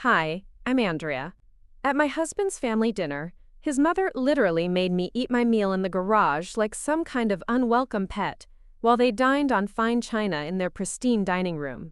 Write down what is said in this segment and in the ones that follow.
Hi, I'm Andrea. At my husband's family dinner, his mother literally made me eat my meal in the garage like some kind of unwelcome pet, while they dined on fine china in their pristine dining room.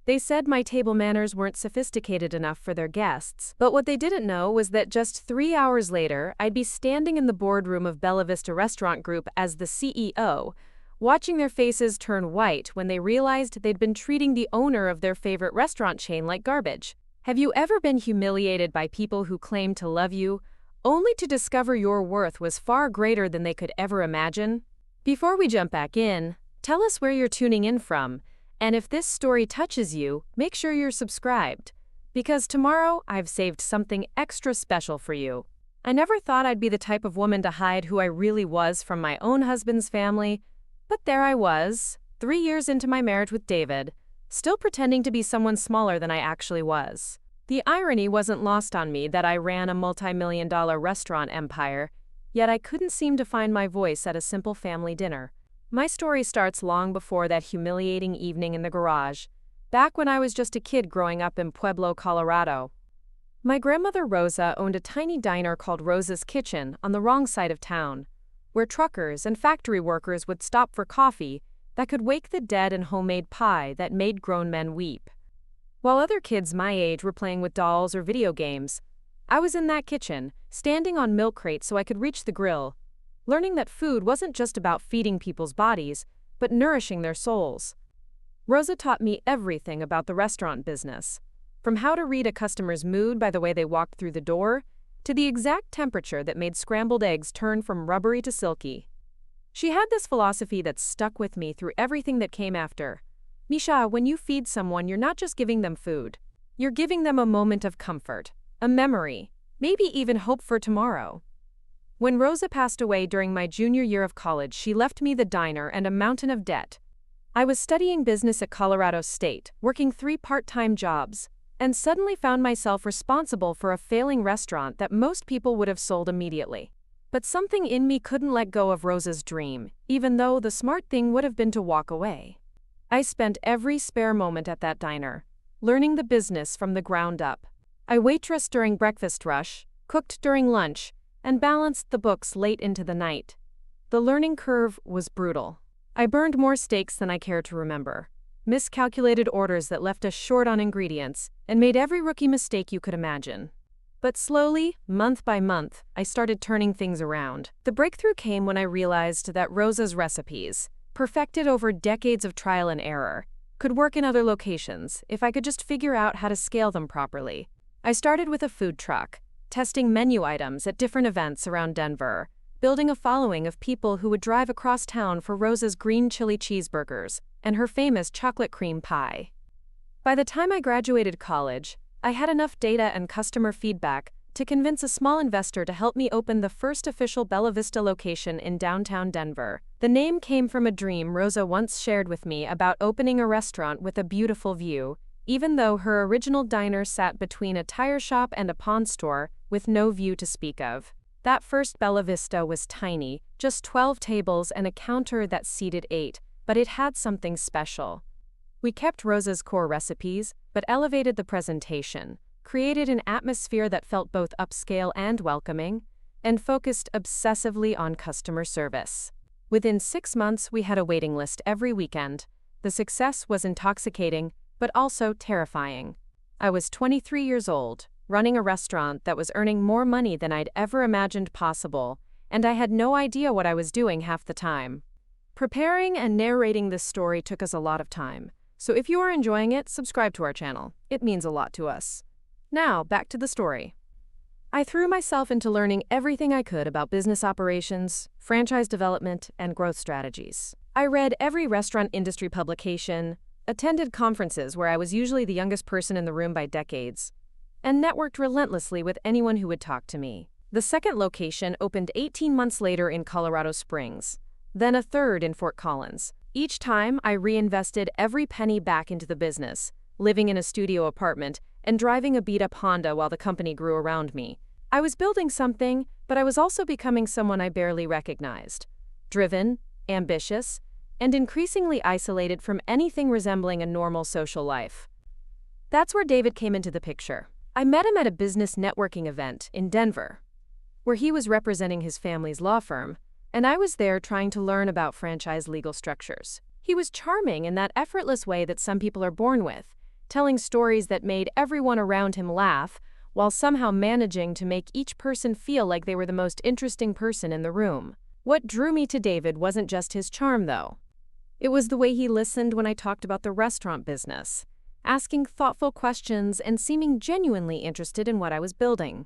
They said my table manners weren't sophisticated enough for their guests, but what they didn't know was that just 3 hours later, I'd be standing in the boardroom of Bella Vista Restaurant Group as the CEO, watching their faces turn white when they realized they'd been treating the owner of their favorite restaurant chain like garbage. Have you ever been humiliated by people who claim to love you, only to discover your worth was far greater than they could ever imagine? Before we jump back in, tell us where you're tuning in from, and if this story touches you, make sure you're subscribed, because tomorrow I've saved something extra special for you. I never thought I'd be the type of woman to hide who I really was from my own husband's family, but there I was, 3 years into my marriage with David, still pretending to be someone smaller than I actually was. The irony wasn't lost on me that I ran a multi-million-dollar restaurant empire, yet I couldn't seem to find my voice at a simple family dinner. My story starts long before that humiliating evening in the garage, back when I was just a kid growing up in Pueblo, Colorado. My grandmother Rosa owned a tiny diner called Rosa's Kitchen on the wrong side of town, where truckers and factory workers would stop for coffee that could wake the dead and homemade pie that made grown men weep. While other kids my age were playing with dolls or video games, I was in that kitchen, standing on milk crates so I could reach the grill, learning that food wasn't just about feeding people's bodies, but nourishing their souls. Rosa taught me everything about the restaurant business, from how to read a customer's mood by the way they walked through the door, to the exact temperature that made scrambled eggs turn from rubbery to silky. She had this philosophy that stuck with me through everything that came after. Misha, when you feed someone, you're not just giving them food. You're giving them a moment of comfort, a memory, maybe even hope for tomorrow. When Rosa passed away during my junior year of college, she left me the diner and a mountain of debt. I was studying business at Colorado State, working 3 part-time jobs, and suddenly found myself responsible for a failing restaurant that most people would have sold immediately. But something in me couldn't let go of Rosa's dream, even though the smart thing would have been to walk away. I spent every spare moment at that diner, learning the business from the ground up. I waitressed during breakfast rush, cooked during lunch, and balanced the books late into the night. The learning curve was brutal. I burned more steaks than I care to remember, miscalculated orders that left us short on ingredients, and made every rookie mistake you could imagine. But slowly, month by month, I started turning things around. The breakthrough came when I realized that Rosa's recipes, perfected over decades of trial and error, could work in other locations if I could just figure out how to scale them properly. I started with a food truck, testing menu items at different events around Denver, building a following of people who would drive across town for Rosa's green chili cheeseburgers and her famous chocolate cream pie. By the time I graduated college, I had enough data and customer feedback to convince a small investor to help me open the first official Bella Vista location in downtown Denver. The name came from a dream Rosa once shared with me about opening a restaurant with a beautiful view, even though her original diner sat between a tire shop and a pawn store with no view to speak of. That first Bella Vista was tiny, just 12 tables and a counter that seated 8, but it had something special. We kept Rosa's core recipes, but elevated the presentation, created an atmosphere that felt both upscale and welcoming, and focused obsessively on customer service. Within 6 months, we had a waiting list every weekend. The success was intoxicating, but also terrifying. I was 23 years old, running a restaurant that was earning more money than I'd ever imagined possible, and I had no idea what I was doing half the time. Preparing and narrating this story took us a lot of time, so if you are enjoying it, subscribe to our channel. It means a lot to us. Now, back to the story. I threw myself into learning everything I could about business operations, franchise development, and growth strategies. I read every restaurant industry publication, attended conferences where I was usually the youngest person in the room by decades, and networked relentlessly with anyone who would talk to me. The second location opened 18 months later in Colorado Springs, then a third in Fort Collins. Each time, I reinvested every penny back into the business, living in a studio apartment and driving a beat-up Honda while the company grew around me. I was building something, but I was also becoming someone I barely recognized. Driven, ambitious, and increasingly isolated from anything resembling a normal social life. That's where David came into the picture. I met him at a business networking event in Denver, where he was representing his family's law firm, and I was there trying to learn about franchise legal structures. He was charming in that effortless way that some people are born with, telling stories that made everyone around him laugh, while somehow managing to make each person feel like they were the most interesting person in the room. What drew me to David wasn't just his charm, though. It was the way he listened when I talked about the restaurant business, asking thoughtful questions and seeming genuinely interested in what I was building.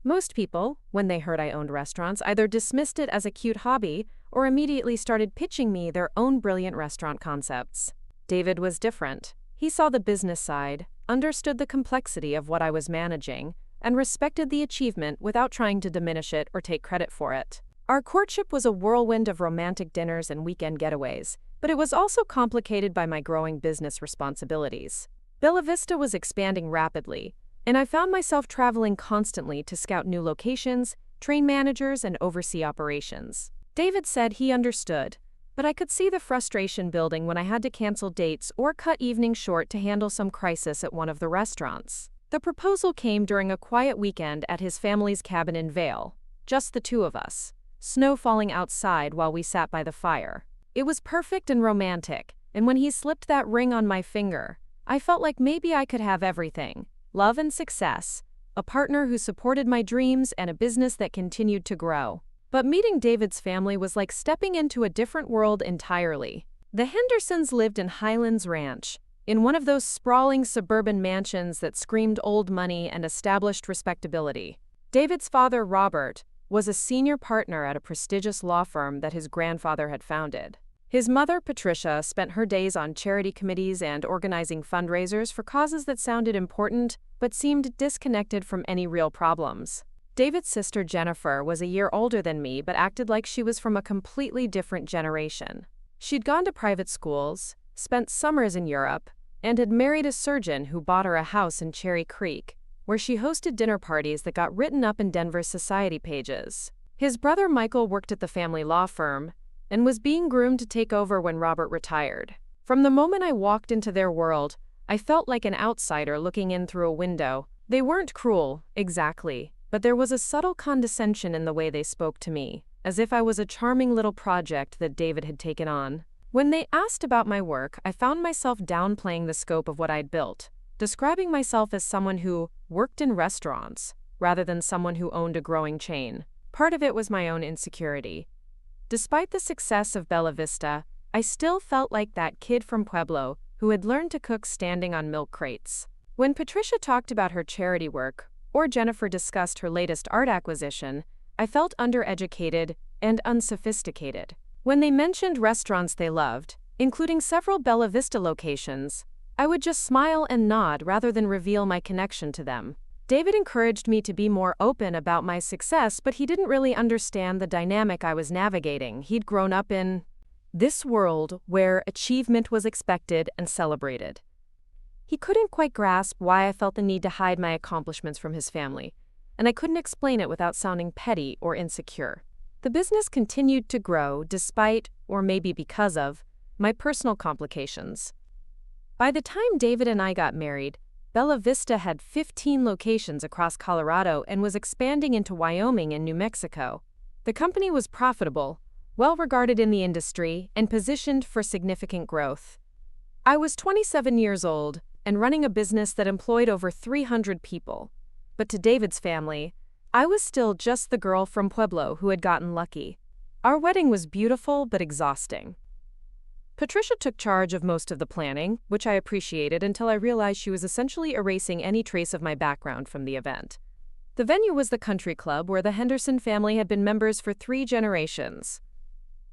Most people, when they heard I owned restaurants, either dismissed it as a cute hobby or immediately started pitching me their own brilliant restaurant concepts. David was different. He saw the business side, understood the complexity of what I was managing, and respected the achievement without trying to diminish it or take credit for it. Our courtship was a whirlwind of romantic dinners and weekend getaways, but it was also complicated by my growing business responsibilities. Bella Vista was expanding rapidly, and I found myself traveling constantly to scout new locations, train managers, and oversee operations. David said he understood, but I could see the frustration building when I had to cancel dates or cut evenings short to handle some crisis at one of the restaurants. The proposal came during a quiet weekend at his family's cabin in Vail, just the two of us, snow falling outside while we sat by the fire. It was perfect and romantic, and when he slipped that ring on my finger, I felt like maybe I could have everything: love and success, a partner who supported my dreams, and a business that continued to grow. But meeting David's family was like stepping into a different world entirely. The Hendersons lived in Highlands Ranch, in one of those sprawling suburban mansions that screamed old money and established respectability. David's father, Robert, was a senior partner at a prestigious law firm that his grandfather had founded. His mother, Patricia, spent her days on charity committees and organizing fundraisers for causes that sounded important but seemed disconnected from any real problems. David's sister, Jennifer, was a year older than me but acted like she was from a completely different generation. She'd gone to private schools, spent summers in Europe, and had married a surgeon who bought her a house in Cherry Creek, where she hosted dinner parties that got written up in Denver's society pages. His brother Michael worked at the family law firm and was being groomed to take over when Robert retired. From the moment I walked into their world, I felt like an outsider looking in through a window. They weren't cruel, exactly, but there was a subtle condescension in the way they spoke to me, as if I was a charming little project that David had taken on. When they asked about my work, I found myself downplaying the scope of what I'd built, describing myself as someone who worked in restaurants, rather than someone who owned a growing chain. Part of it was my own insecurity. Despite the success of Bella Vista, I still felt like that kid from Pueblo who had learned to cook standing on milk crates. When Patricia talked about her charity work, or Jennifer discussed her latest art acquisition, I felt undereducated and unsophisticated. When they mentioned restaurants they loved, including several Bella Vista locations, I would just smile and nod rather than reveal my connection to them. David encouraged me to be more open about my success, but he didn't really understand the dynamic I was navigating. He'd grown up in this world where achievement was expected and celebrated. He couldn't quite grasp why I felt the need to hide my accomplishments from his family, and I couldn't explain it without sounding petty or insecure. The business continued to grow despite, or maybe because of, my personal complications. By the time David and I got married, Bella Vista had 15 locations across Colorado and was expanding into Wyoming and New Mexico. The company was profitable, well regarded in the industry, and positioned for significant growth. I was 27 years old and running a business that employed over 300 people. But to David's family, I was still just the girl from Pueblo who had gotten lucky. Our wedding was beautiful but exhausting. Patricia took charge of most of the planning, which I appreciated until I realized she was essentially erasing any trace of my background from the event. The venue was the country club where the Henderson family had been members for 3 generations.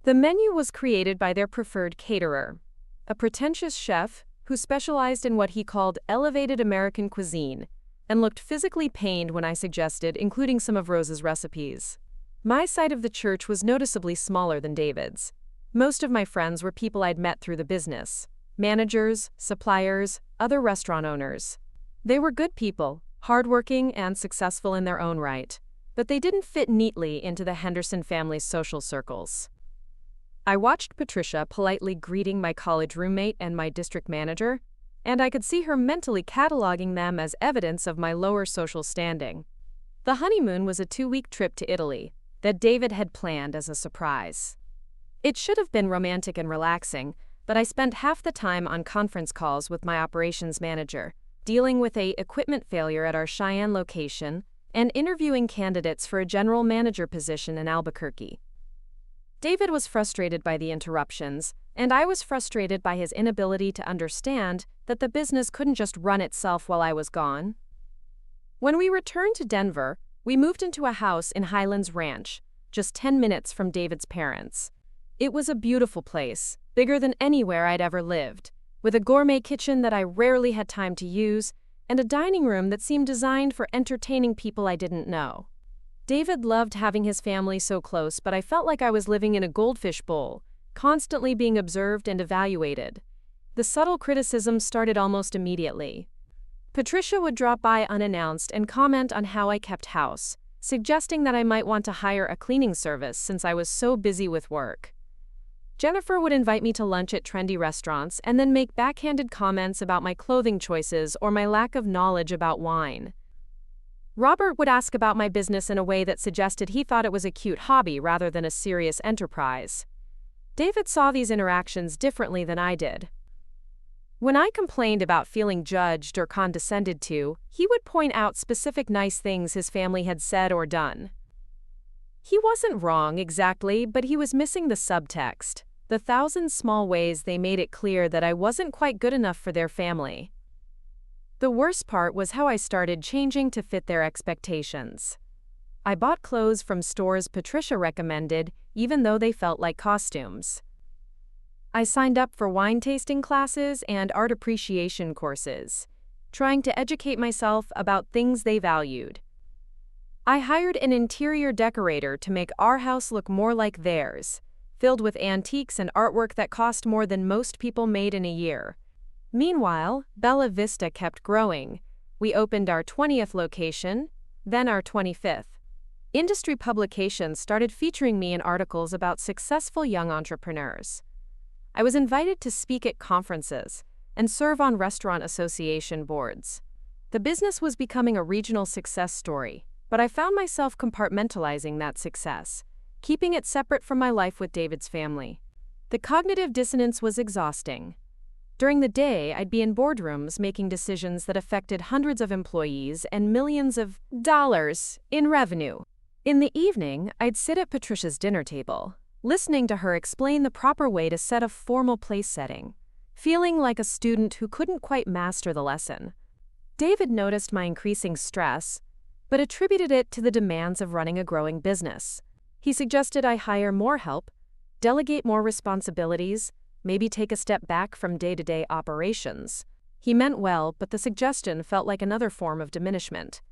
The menu was created by their preferred caterer, a pretentious chef who specialized in what he called elevated American cuisine, and looked physically pained when I suggested including some of Rose's recipes. My side of the church was noticeably smaller than David's. Most of my friends were people I'd met through the business: managers, suppliers, other restaurant owners. They were good people, hardworking and successful in their own right, but they didn't fit neatly into the Henderson family's social circles. I watched Patricia politely greeting my college roommate and my district manager, and I could see her mentally cataloging them as evidence of my lower social standing. The honeymoon was a 2-week trip to Italy that David had planned as a surprise. It should have been romantic and relaxing, but I spent half the time on conference calls with my operations manager, dealing with an equipment failure at our Cheyenne location, and interviewing candidates for a general manager position in Albuquerque. David was frustrated by the interruptions, and I was frustrated by his inability to understand that the business couldn't just run itself while I was gone. When we returned to Denver, we moved into a house in Highlands Ranch, just 10 minutes from David's parents. It was a beautiful place, bigger than anywhere I'd ever lived, with a gourmet kitchen that I rarely had time to use, and a dining room that seemed designed for entertaining people I didn't know. David loved having his family so close, but I felt like I was living in a goldfish bowl, constantly being observed and evaluated. The subtle criticism started almost immediately. Patricia would drop by unannounced and comment on how I kept house, suggesting that I might want to hire a cleaning service since I was so busy with work. Jennifer would invite me to lunch at trendy restaurants and then make backhanded comments about my clothing choices or my lack of knowledge about wine. Robert would ask about my business in a way that suggested he thought it was a cute hobby rather than a serious enterprise. David saw these interactions differently than I did. When I complained about feeling judged or condescended to, he would point out specific nice things his family had said or done. He wasn't wrong exactly, but he was missing the subtext, the 1,000 small ways they made it clear that I wasn't quite good enough for their family. The worst part was how I started changing to fit their expectations. I bought clothes from stores Patricia recommended, even though they felt like costumes. I signed up for wine tasting classes and art appreciation courses, trying to educate myself about things they valued. I hired an interior decorator to make our house look more like theirs, filled with antiques and artwork that cost more than most people made in a year. Meanwhile, Bella Vista kept growing. We opened our 20th location, then our 25th. Industry publications started featuring me in articles about successful young entrepreneurs. I was invited to speak at conferences and serve on restaurant association boards. The business was becoming a regional success story, but I found myself compartmentalizing that success, keeping it separate from my life with David's family. The cognitive dissonance was exhausting. During the day, I'd be in boardrooms making decisions that affected hundreds of employees and millions of dollars in revenue. In the evening, I'd sit at Patricia's dinner table, listening to her explain the proper way to set a formal place setting, feeling like a student who couldn't quite master the lesson. David noticed my increasing stress, but attributed it to the demands of running a growing business. He suggested I hire more help, delegate more responsibilities, maybe take a step back from day-to-day operations. He meant well, but the suggestion felt like another form of diminishment.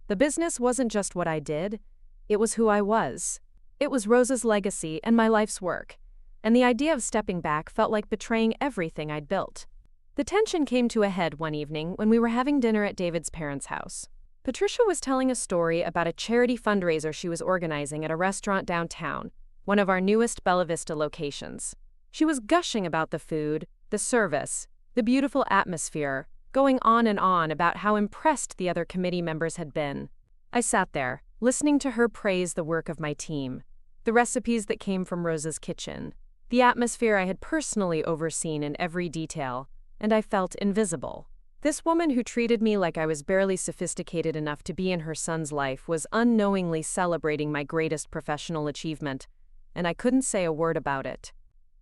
The business wasn't just what I did, it was who I was. It was Rosa's legacy and my life's work, and the idea of stepping back felt like betraying everything I'd built. The tension came to a head one evening when we were having dinner at David's parents' house. Patricia was telling a story about a charity fundraiser she was organizing at a restaurant downtown, one of our newest Bella Vista locations. She was gushing about the food, the service, the beautiful atmosphere, going on and on about how impressed the other committee members had been. I sat there, listening to her praise the work of my team, the recipes that came from Rosa's kitchen, the atmosphere I had personally overseen in every detail, and I felt invisible. This woman who treated me like I was barely sophisticated enough to be in her son's life was unknowingly celebrating my greatest professional achievement, and I couldn't say a word about it.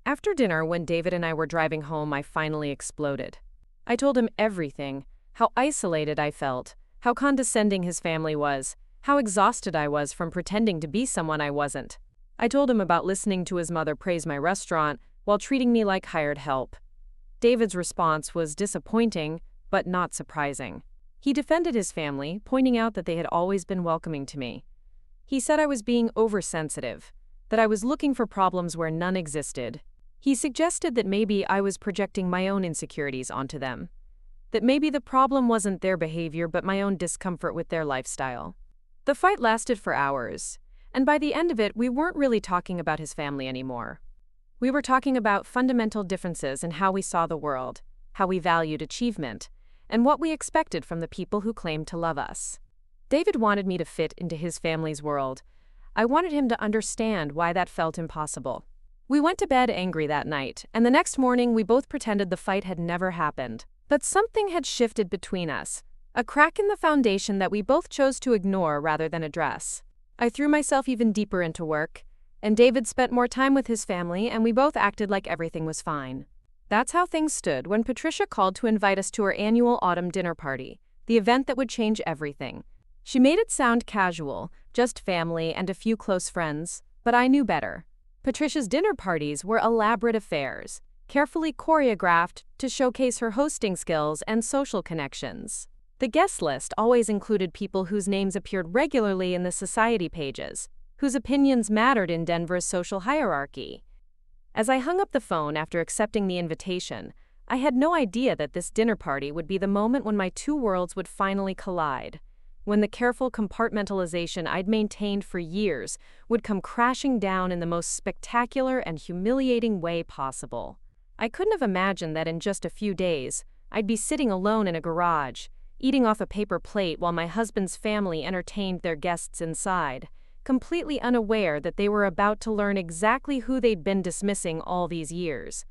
After dinner, when David and I were driving home, I finally exploded. I told him everything, how isolated I felt, how condescending his family was, how exhausted I was from pretending to be someone I wasn't. I told him about listening to his mother praise my restaurant while treating me like hired help. David's response was disappointing, but not surprising. He defended his family, pointing out that they had always been welcoming to me. He said I was being oversensitive, that I was looking for problems where none existed. He suggested that maybe I was projecting my own insecurities onto them, that maybe the problem wasn't their behavior but my own discomfort with their lifestyle. The fight lasted for hours, and by the end of it, we weren't really talking about his family anymore. We were talking about fundamental differences in how we saw the world, how we valued achievement, and what we expected from the people who claimed to love us. David wanted me to fit into his family's world. I wanted him to understand why that felt impossible. We went to bed angry that night, and the next morning we both pretended the fight had never happened. But something had shifted between us, a crack in the foundation that we both chose to ignore rather than address. I threw myself even deeper into work, and David spent more time with his family, and we both acted like everything was fine. That's how things stood when Patricia called to invite us to her annual autumn dinner party, the event that would change everything. She made it sound casual, just family and a few close friends, but I knew better. Patricia's dinner parties were elaborate affairs, carefully choreographed to showcase her hosting skills and social connections. The guest list always included people whose names appeared regularly in the society pages, whose opinions mattered in Denver's social hierarchy. As I hung up the phone after accepting the invitation, I had no idea that this dinner party would be the moment when my two worlds would finally collide, when the careful compartmentalization I'd maintained for years would come crashing down in the most spectacular and humiliating way possible. I couldn't have imagined that in just a few days, I'd be sitting alone in a garage, eating off a paper plate while my husband's family entertained their guests inside, completely unaware that they were about to learn exactly who they'd been dismissing all these years.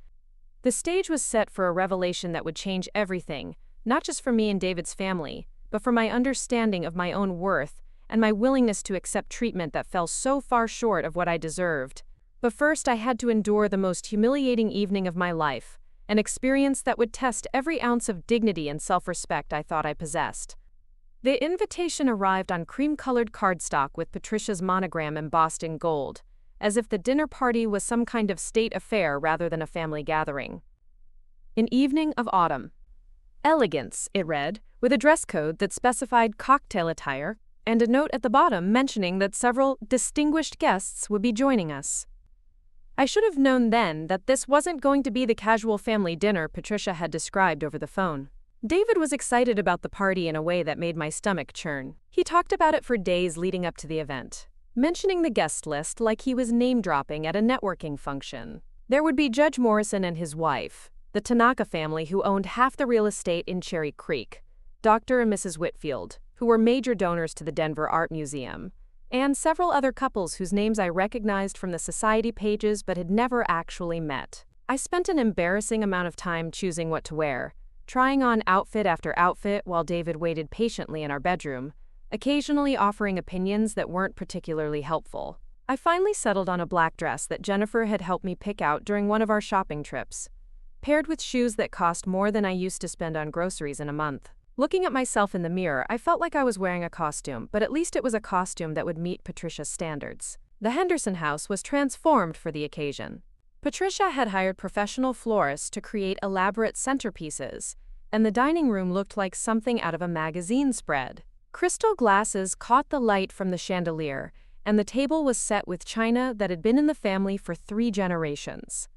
The stage was set for a revelation that would change everything, not just for me and David's family, but for my understanding of my own worth and my willingness to accept treatment that fell so far short of what I deserved. But first I had to endure the most humiliating evening of my life, an experience that would test every ounce of dignity and self-respect I thought I possessed. The invitation arrived on cream-colored cardstock with Patricia's monogram embossed in gold, as if the dinner party was some kind of state affair rather than a family gathering. An evening of autumn. Elegance, it read, with a dress code that specified cocktail attire and a note at the bottom mentioning that several distinguished guests would be joining us. I should have known then that this wasn't going to be the casual family dinner Patricia had described over the phone. David was excited about the party in a way that made my stomach churn. He talked about it for days leading up to the event, mentioning the guest list like he was name-dropping at a networking function. There would be Judge Morrison and his wife, the Tanaka family who owned half the real estate in Cherry Creek, Dr. and Mrs. Whitfield, who were major donors to the Denver Art Museum, and several other couples whose names I recognized from the society pages but had never actually met. I spent an embarrassing amount of time choosing what to wear, trying on outfit after outfit while David waited patiently in our bedroom, occasionally offering opinions that weren't particularly helpful. I finally settled on a black dress that Jennifer had helped me pick out during one of our shopping trips, paired with shoes that cost more than I used to spend on groceries in a month. Looking at myself in the mirror, I felt like I was wearing a costume, but at least it was a costume that would meet Patricia's standards. The Henderson house was transformed for the occasion. Patricia had hired professional florists to create elaborate centerpieces, and the dining room looked like something out of a magazine spread. Crystal glasses caught the light from the chandelier, and the table was set with china that had been in the family for 3 generations.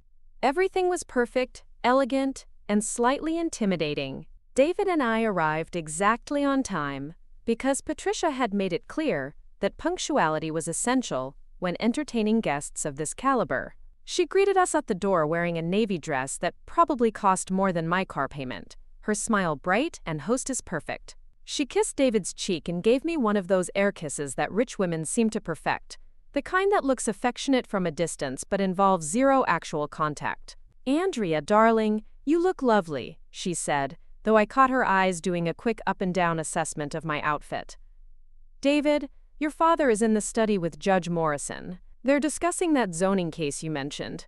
Everything was perfect, elegant, and slightly intimidating. David and I arrived exactly on time because Patricia had made it clear that punctuality was essential when entertaining guests of this caliber. She greeted us at the door wearing a navy dress that probably cost more than my car payment, her smile bright and hostess perfect. She kissed David's cheek and gave me one of those air kisses that rich women seem to perfect, the kind that looks affectionate from a distance but involves zero actual contact. "Andrea, darling, you look lovely," she said, though I caught her eyes doing a quick up-and-down assessment of my outfit. "David, your father is in the study with Judge Morrison. They're discussing that zoning case you mentioned."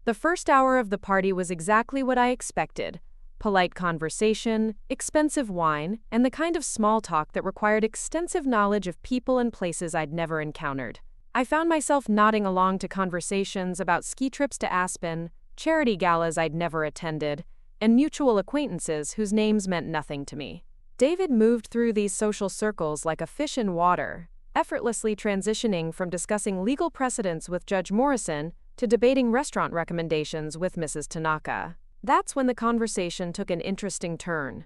The first hour of the party was exactly what I expected. Polite conversation, expensive wine, and the kind of small talk that required extensive knowledge of people and places I'd never encountered. I found myself nodding along to conversations about ski trips to Aspen, charity galas I'd never attended, and mutual acquaintances whose names meant nothing to me. David moved through these social circles like a fish in water, effortlessly transitioning from discussing legal precedents with Judge Morrison to debating restaurant recommendations with Mrs. Tanaka. That's when the conversation took an interesting turn.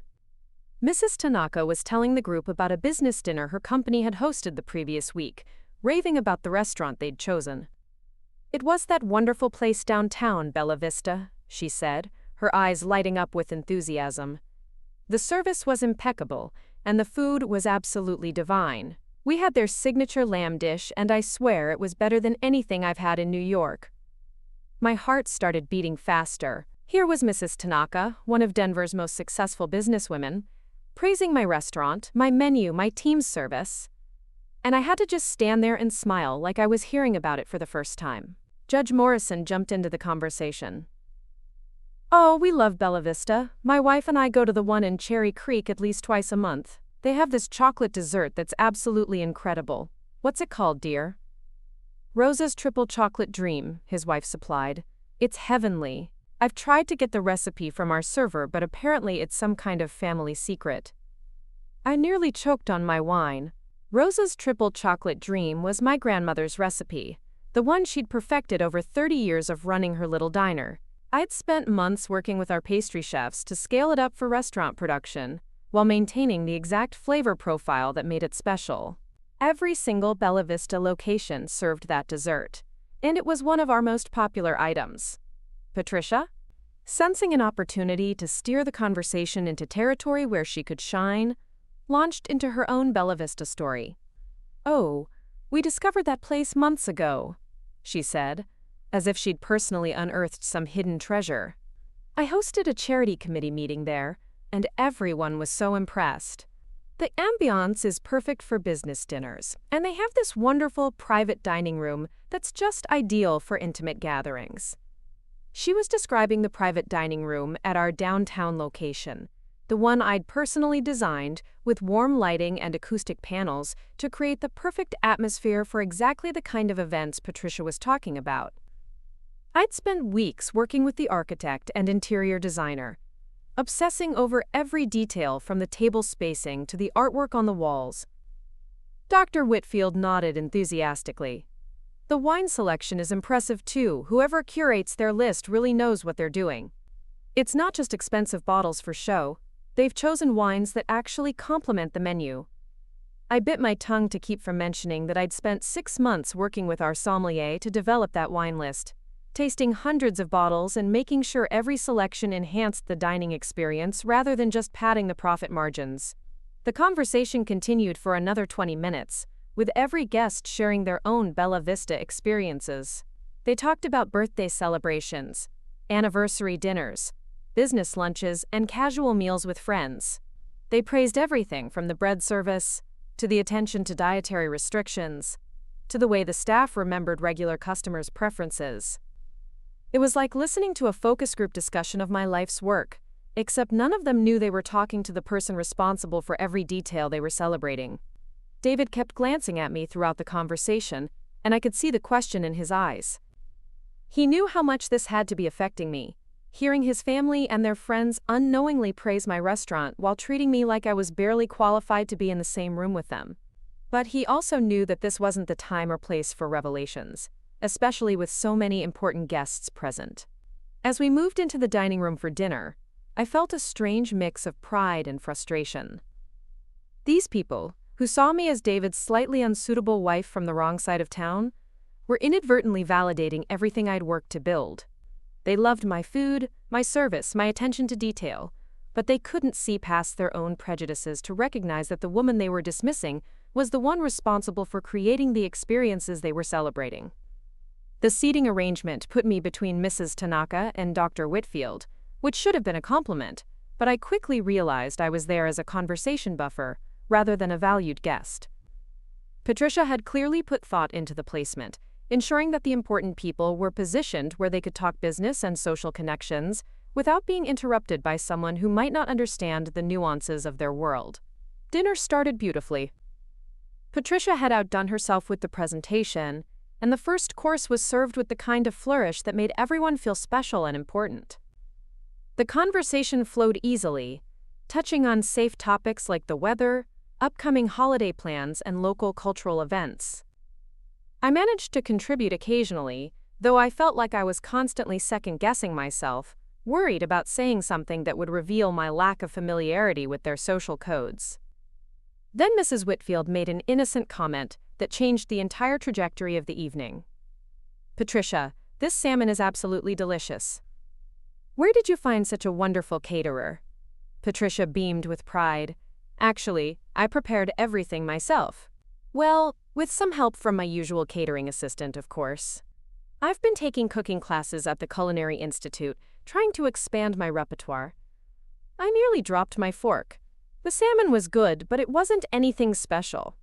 Mrs. Tanaka was telling the group about a business dinner her company had hosted the previous week, raving about the restaurant they'd chosen. "It was that wonderful place downtown, Bella Vista," she said, her eyes lighting up with enthusiasm. The service was impeccable, and the food was absolutely divine. We had their signature lamb dish, and I swear it was better than anything I've had in New York. My heart started beating faster. Here was Mrs. Tanaka, one of Denver's most successful businesswomen, praising my restaurant, my menu, my team's service. And I had to just stand there and smile like I was hearing about it for the first time. Judge Morrison jumped into the conversation. "Oh, we love Bella Vista. My wife and I go to the one in Cherry Creek at least twice a month. They have this chocolate dessert that's absolutely incredible. What's it called, dear?" "Rosa's Triple Chocolate Dream," his wife supplied. "It's heavenly. I've tried to get the recipe from our server, but apparently it's some kind of family secret." I nearly choked on my wine. Rosa's Triple Chocolate Dream was my grandmother's recipe, the one she'd perfected over 30 years of running her little diner. I'd spent months working with our pastry chefs to scale it up for restaurant production, while maintaining the exact flavor profile that made it special. Every single Bella Vista location served that dessert, and it was one of our most popular items. Patricia, sensing an opportunity to steer the conversation into territory where she could shine, launched into her own Bella Vista story. "Oh, we discovered that place months ago," she said, as if she'd personally unearthed some hidden treasure. "I hosted a charity committee meeting there, and everyone was so impressed. The ambiance is perfect for business dinners, and they have this wonderful private dining room that's just ideal for intimate gatherings." She was describing the private dining room at our downtown location, the one I'd personally designed with warm lighting and acoustic panels to create the perfect atmosphere for exactly the kind of events Patricia was talking about. I'd spent weeks working with the architect and interior designer, obsessing over every detail from the table spacing to the artwork on the walls. Dr. Whitfield nodded enthusiastically. "The wine selection is impressive too. Whoever curates their list really knows what they're doing. It's not just expensive bottles for show. They've chosen wines that actually complement the menu." I bit my tongue to keep from mentioning that I'd spent 6 months working with our sommelier to develop that wine list, tasting hundreds of bottles and making sure every selection enhanced the dining experience rather than just padding the profit margins. The conversation continued for another 20 minutes, with every guest sharing their own Bella Vista experiences. They talked about birthday celebrations, anniversary dinners, business lunches, and casual meals with friends. They praised everything from the bread service, to the attention to dietary restrictions, to the way the staff remembered regular customers' preferences. It was like listening to a focus group discussion of my life's work, except none of them knew they were talking to the person responsible for every detail they were celebrating. David kept glancing at me throughout the conversation, and I could see the question in his eyes. He knew how much this had to be affecting me, hearing his family and their friends unknowingly praise my restaurant while treating me like I was barely qualified to be in the same room with them. But he also knew that this wasn't the time or place for revelations, especially with so many important guests present. As we moved into the dining room for dinner, I felt a strange mix of pride and frustration. These people, who saw me as David's slightly unsuitable wife from the wrong side of town, were inadvertently validating everything I'd worked to build. They loved my food, my service, my attention to detail, but they couldn't see past their own prejudices to recognize that the woman they were dismissing was the one responsible for creating the experiences they were celebrating. The seating arrangement put me between Mrs. Tanaka and Dr. Whitfield, which should have been a compliment, but I quickly realized I was there as a conversation buffer rather than a valued guest. Patricia had clearly put thought into the placement, ensuring that the important people were positioned where they could talk business and social connections without being interrupted by someone who might not understand the nuances of their world. Dinner started beautifully. Patricia had outdone herself with the presentation, and the first course was served with the kind of flourish that made everyone feel special and important. The conversation flowed easily, touching on safe topics like the weather, upcoming holiday plans, and local cultural events. I managed to contribute occasionally, though I felt like I was constantly second-guessing myself, worried about saying something that would reveal my lack of familiarity with their social codes. Then Mrs. Whitfield made an innocent comment that changed the entire trajectory of the evening. "Patricia, this salmon is absolutely delicious." Where did you find such a wonderful caterer? Patricia beamed with pride. Actually, I prepared everything myself. Well, with some help from my usual catering assistant, of course. I've been taking cooking classes at the Culinary Institute, trying to expand my repertoire. I nearly dropped my fork. The salmon was good, but it wasn't anything special.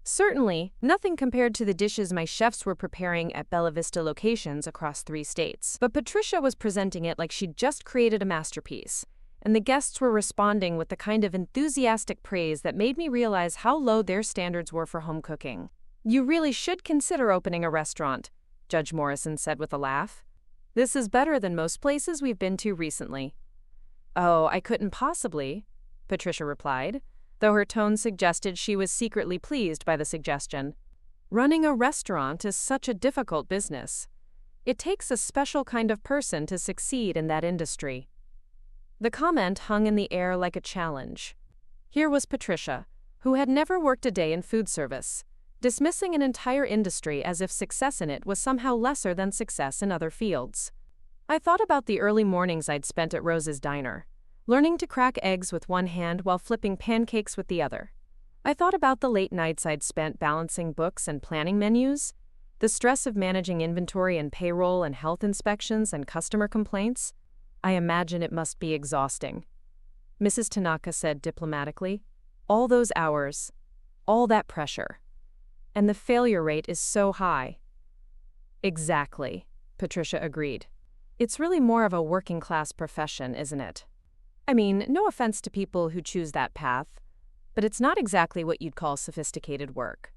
Certainly, nothing compared to the dishes my chefs were preparing at Bella Vista locations across 3 states. But Patricia was presenting it like she'd just created a masterpiece, and the guests were responding with the kind of enthusiastic praise that made me realize how low their standards were for home cooking. You really should consider opening a restaurant, Judge Morrison said with a laugh. This is better than most places we've been to recently. Oh, I couldn't possibly, Patricia replied, though her tone suggested she was secretly pleased by the suggestion. Running a restaurant is such a difficult business. It takes a special kind of person to succeed in that industry. The comment hung in the air like a challenge. Here was Patricia, who had never worked a day in food service, dismissing an entire industry as if success in it was somehow lesser than success in other fields. I thought about the early mornings I'd spent at Rose's Diner, learning to crack eggs with one hand while flipping pancakes with the other. I thought about the late nights I'd spent balancing books and planning menus, the stress of managing inventory and payroll and health inspections and customer complaints. I imagine it must be exhausting. Mrs. Tanaka said diplomatically, all those hours, all that pressure. And the failure rate is so high. Exactly, Patricia agreed. It's really more of a working-class profession, isn't it? I mean, no offense to people who choose that path, but it's not exactly what you'd call sophisticated work.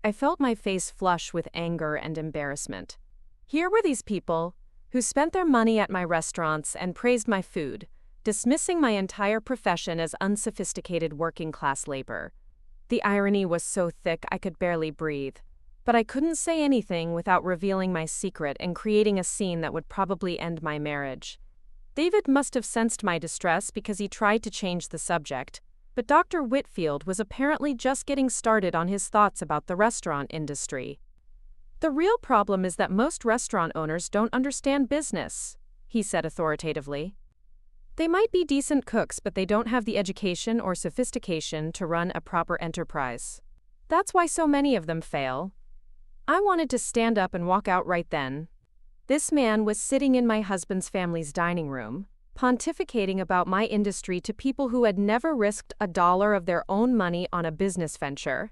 I felt my face flush with anger and embarrassment. Here were these people who spent their money at my restaurants and praised my food, dismissing my entire profession as unsophisticated working-class labor. The irony was so thick I could barely breathe, but I couldn't say anything without revealing my secret and creating a scene that would probably end my marriage. David must have sensed my distress because he tried to change the subject, but Dr. Whitfield was apparently just getting started on his thoughts about the restaurant industry. The real problem is that most restaurant owners don't understand business, he said authoritatively. They might be decent cooks, but they don't have the education or sophistication to run a proper enterprise. That's why so many of them fail. I wanted to stand up and walk out right then. This man was sitting in my husband's family's dining room, pontificating about my industry to people who had never risked $1 of their own money on a business venture,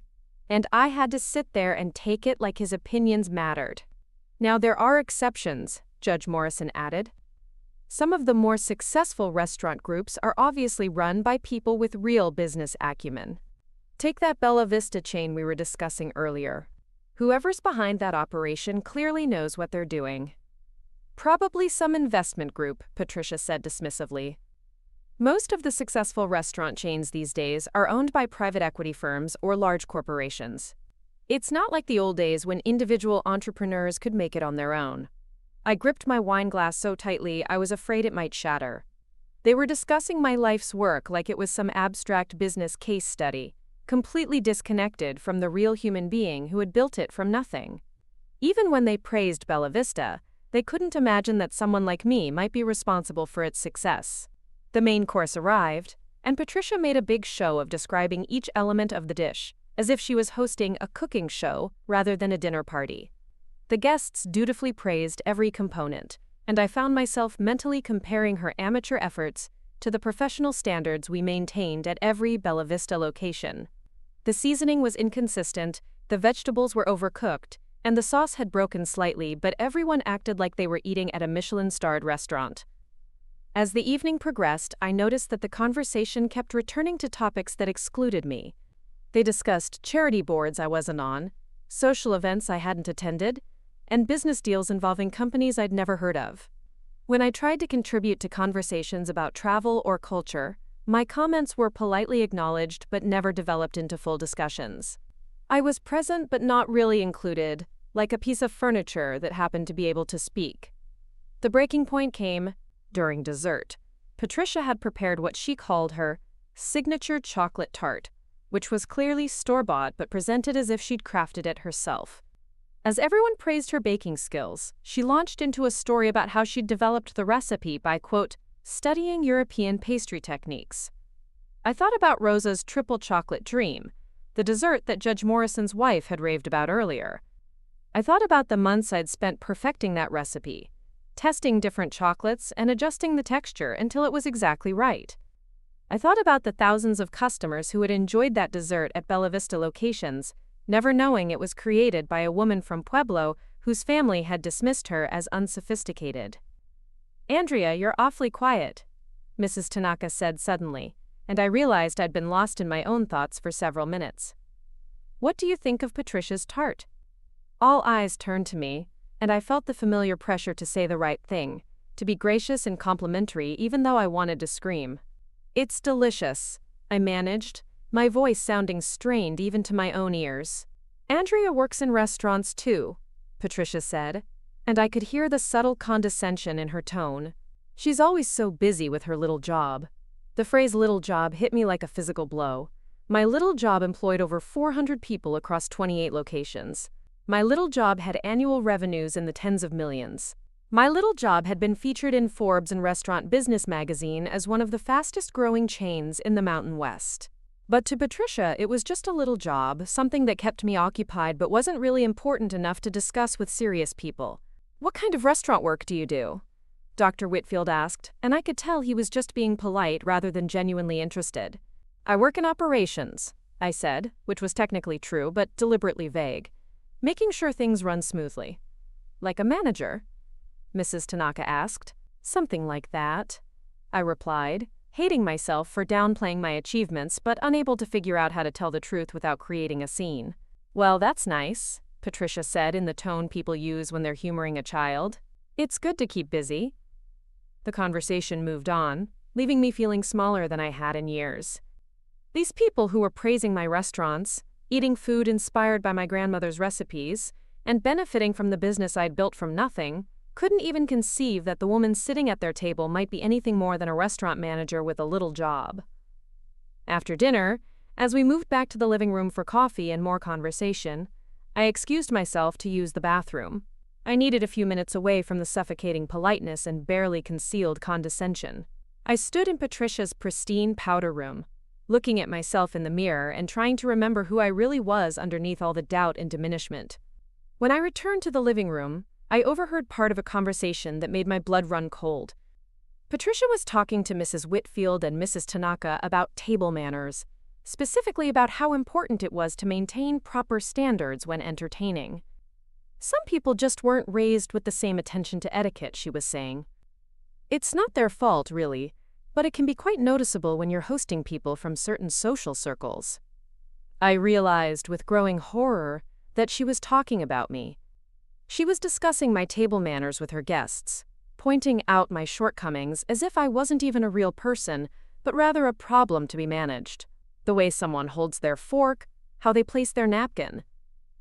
and I had to sit there and take it like his opinions mattered. Now there are exceptions, Judge Morrison added. Some of the more successful restaurant groups are obviously run by people with real business acumen. Take that Bella Vista chain we were discussing earlier. Whoever's behind that operation clearly knows what they're doing. Probably some investment group, Patricia said dismissively. Most of the successful restaurant chains these days are owned by private equity firms or large corporations. It's not like the old days when individual entrepreneurs could make it on their own. I gripped my wine glass so tightly I was afraid it might shatter. They were discussing my life's work like it was some abstract business case study, completely disconnected from the real human being who had built it from nothing. Even when they praised Bella Vista, they couldn't imagine that someone like me might be responsible for its success. The main course arrived, and Patricia made a big show of describing each element of the dish, as if she was hosting a cooking show rather than a dinner party. The guests dutifully praised every component, and I found myself mentally comparing her amateur efforts to the professional standards we maintained at every Bella Vista location. The seasoning was inconsistent, the vegetables were overcooked, and the sauce had broken slightly, but everyone acted like they were eating at a Michelin-starred restaurant. As the evening progressed, I noticed that the conversation kept returning to topics that excluded me. They discussed charity boards I wasn't on, social events I hadn't attended, and business deals involving companies I'd never heard of. When I tried to contribute to conversations about travel or culture, my comments were politely acknowledged but never developed into full discussions. I was present but not really included, like a piece of furniture that happened to be able to speak. The breaking point came during dessert. Patricia had prepared what she called her signature chocolate tart, which was clearly store-bought but presented as if she'd crafted it herself. As everyone praised her baking skills, she launched into a story about how she'd developed the recipe by, quote, studying European pastry techniques. I thought about Rosa's triple chocolate dream, the dessert that Judge Morrison's wife had raved about earlier. I thought about the months I'd spent perfecting that recipe, testing different chocolates and adjusting the texture until it was exactly right. I thought about the thousands of customers who had enjoyed that dessert at Bella Vista locations, never knowing it was created by a woman from Pueblo whose family had dismissed her as unsophisticated. "Andrea, you're awfully quiet," Mrs. Tanaka said suddenly, and I realized I'd been lost in my own thoughts for several minutes. "What do you think of Patricia's tart?" All eyes turned to me, and I felt the familiar pressure to say the right thing, to be gracious and complimentary even though I wanted to scream. "It's delicious," I managed, my voice sounding strained even to my own ears. "Andrea works in restaurants too," Patricia said, and I could hear the subtle condescension in her tone. "She's always so busy with her little job." The phrase little job hit me like a physical blow. My little job employed over 400 people across 28 locations. My little job had annual revenues in the tens of millions. My little job had been featured in Forbes and Restaurant Business magazine as one of the fastest-growing chains in the Mountain West. But to Patricia, it was just a little job, something that kept me occupied but wasn't really important enough to discuss with serious people. "What kind of restaurant work do you do?" Dr. Whitfield asked, and I could tell he was just being polite rather than genuinely interested. "I work in operations," I said, which was technically true but deliberately vague, making sure things run smoothly. "Like a manager?" Mrs. Tanaka asked. "Something like that," I replied, hating myself for downplaying my achievements but unable to figure out how to tell the truth without creating a scene. "Well, that's nice," Patricia said in the tone people use when they're humoring a child. "It's good to keep busy." The conversation moved on, leaving me feeling smaller than I had in years. These people who were praising my restaurants, eating food inspired by my grandmother's recipes, and benefiting from the business I'd built from nothing, couldn't even conceive that the woman sitting at their table might be anything more than a restaurant manager with a little job. After dinner, as we moved back to the living room for coffee and more conversation, I excused myself to use the bathroom. I needed a few minutes away from the suffocating politeness and barely concealed condescension. I stood in Patricia's pristine powder room, looking at myself in the mirror and trying to remember who I really was underneath all the doubt and diminishment. When I returned to the living room, I overheard part of a conversation that made my blood run cold. Patricia was talking to Mrs. Whitfield and Mrs. Tanaka about table manners, specifically about how important it was to maintain proper standards when entertaining. Some people just weren't raised with the same attention to etiquette, she was saying. It's not their fault, really, but it can be quite noticeable when you're hosting people from certain social circles. I realized with growing horror that she was talking about me. She was discussing my table manners with her guests, pointing out my shortcomings as if I wasn't even a real person, but rather a problem to be managed. The way someone holds their fork, how they place their napkin,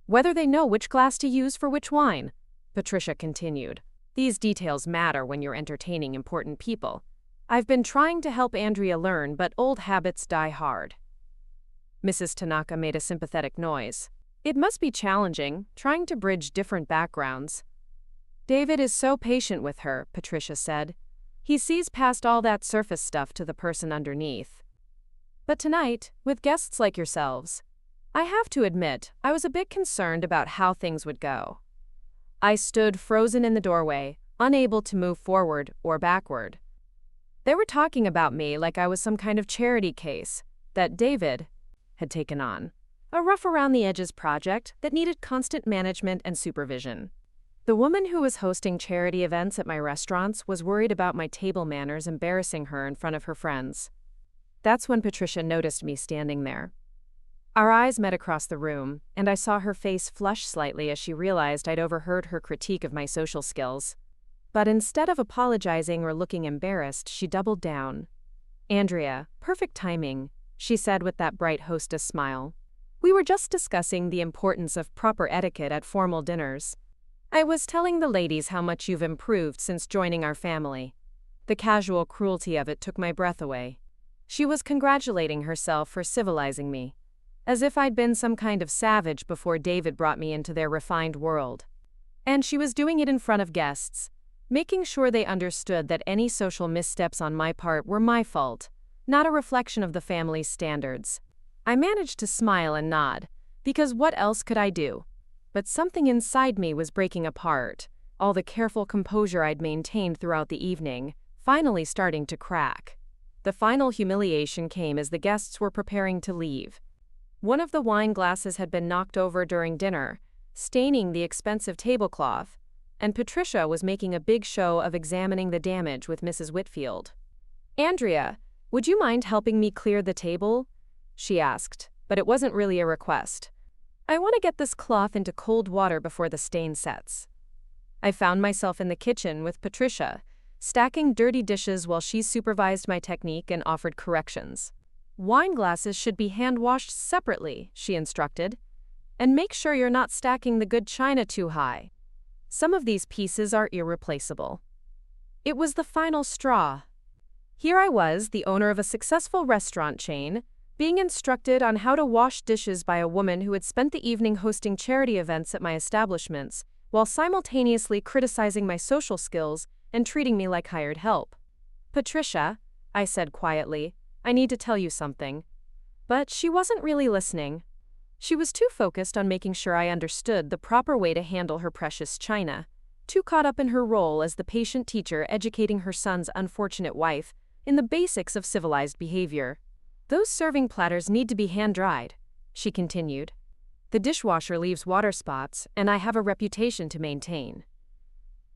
whether they know which glass to use for which wine, Patricia continued. These details matter when you're entertaining important people. I've been trying to help Andrea learn, but old habits die hard. Mrs. Tanaka made a sympathetic noise. It must be challenging, trying to bridge different backgrounds. David is so patient with her, Patricia said. He sees past all that surface stuff to the person underneath. But tonight, with guests like yourselves, I have to admit, I was a bit concerned about how things would go. I stood frozen in the doorway, unable to move forward or backward. They were talking about me like I was some kind of charity case that David had taken on. A rough-around-the-edges project that needed constant management and supervision. The woman who was hosting charity events at my restaurants was worried about my table manners embarrassing her in front of her friends. That's when Patricia noticed me standing there. Our eyes met across the room, and I saw her face flush slightly as she realized I'd overheard her critique of my social skills. But instead of apologizing or looking embarrassed, she doubled down. "Andrea, perfect timing," she said with that bright hostess smile. "We were just discussing the importance of proper etiquette at formal dinners. I was telling the ladies how much you've improved since joining our family. The casual cruelty of it took my breath away." She was congratulating herself for civilizing me. as if I'd been some kind of savage before David brought me into their refined world. And she was doing it in front of guests, making sure they understood that any social missteps on my part were my fault, not a reflection of the family's standards. I managed to smile and nod, because what else could I do? But something inside me was breaking apart, all the careful composure I'd maintained throughout the evening, finally starting to crack. The final humiliation came as the guests were preparing to leave. One of the wine glasses had been knocked over during dinner, staining the expensive tablecloth, and Patricia was making a big show of examining the damage with Mrs. Whitfield. "Andrea, would you mind helping me clear the table?" she asked, but it wasn't really a request. "I want to get this cloth into cold water before the stain sets." I found myself in the kitchen with Patricia, stacking dirty dishes while she supervised my technique and offered corrections. "Wine glasses should be hand-washed separately," she instructed. "And make sure you're not stacking the good china too high. Some of these pieces are irreplaceable." It was the final straw. Here I was, the owner of a successful restaurant chain, being instructed on how to wash dishes by a woman who had spent the evening hosting charity events at my establishments, while simultaneously criticizing my social skills and treating me like hired help. "Patricia," I said quietly, "I need to tell you something." But she wasn't really listening. She was too focused on making sure I understood the proper way to handle her precious china, too caught up in her role as the patient teacher educating her son's unfortunate wife in the basics of civilized behavior. "Those serving platters need to be hand-dried," she continued. "The dishwasher leaves water spots, and I have a reputation to maintain."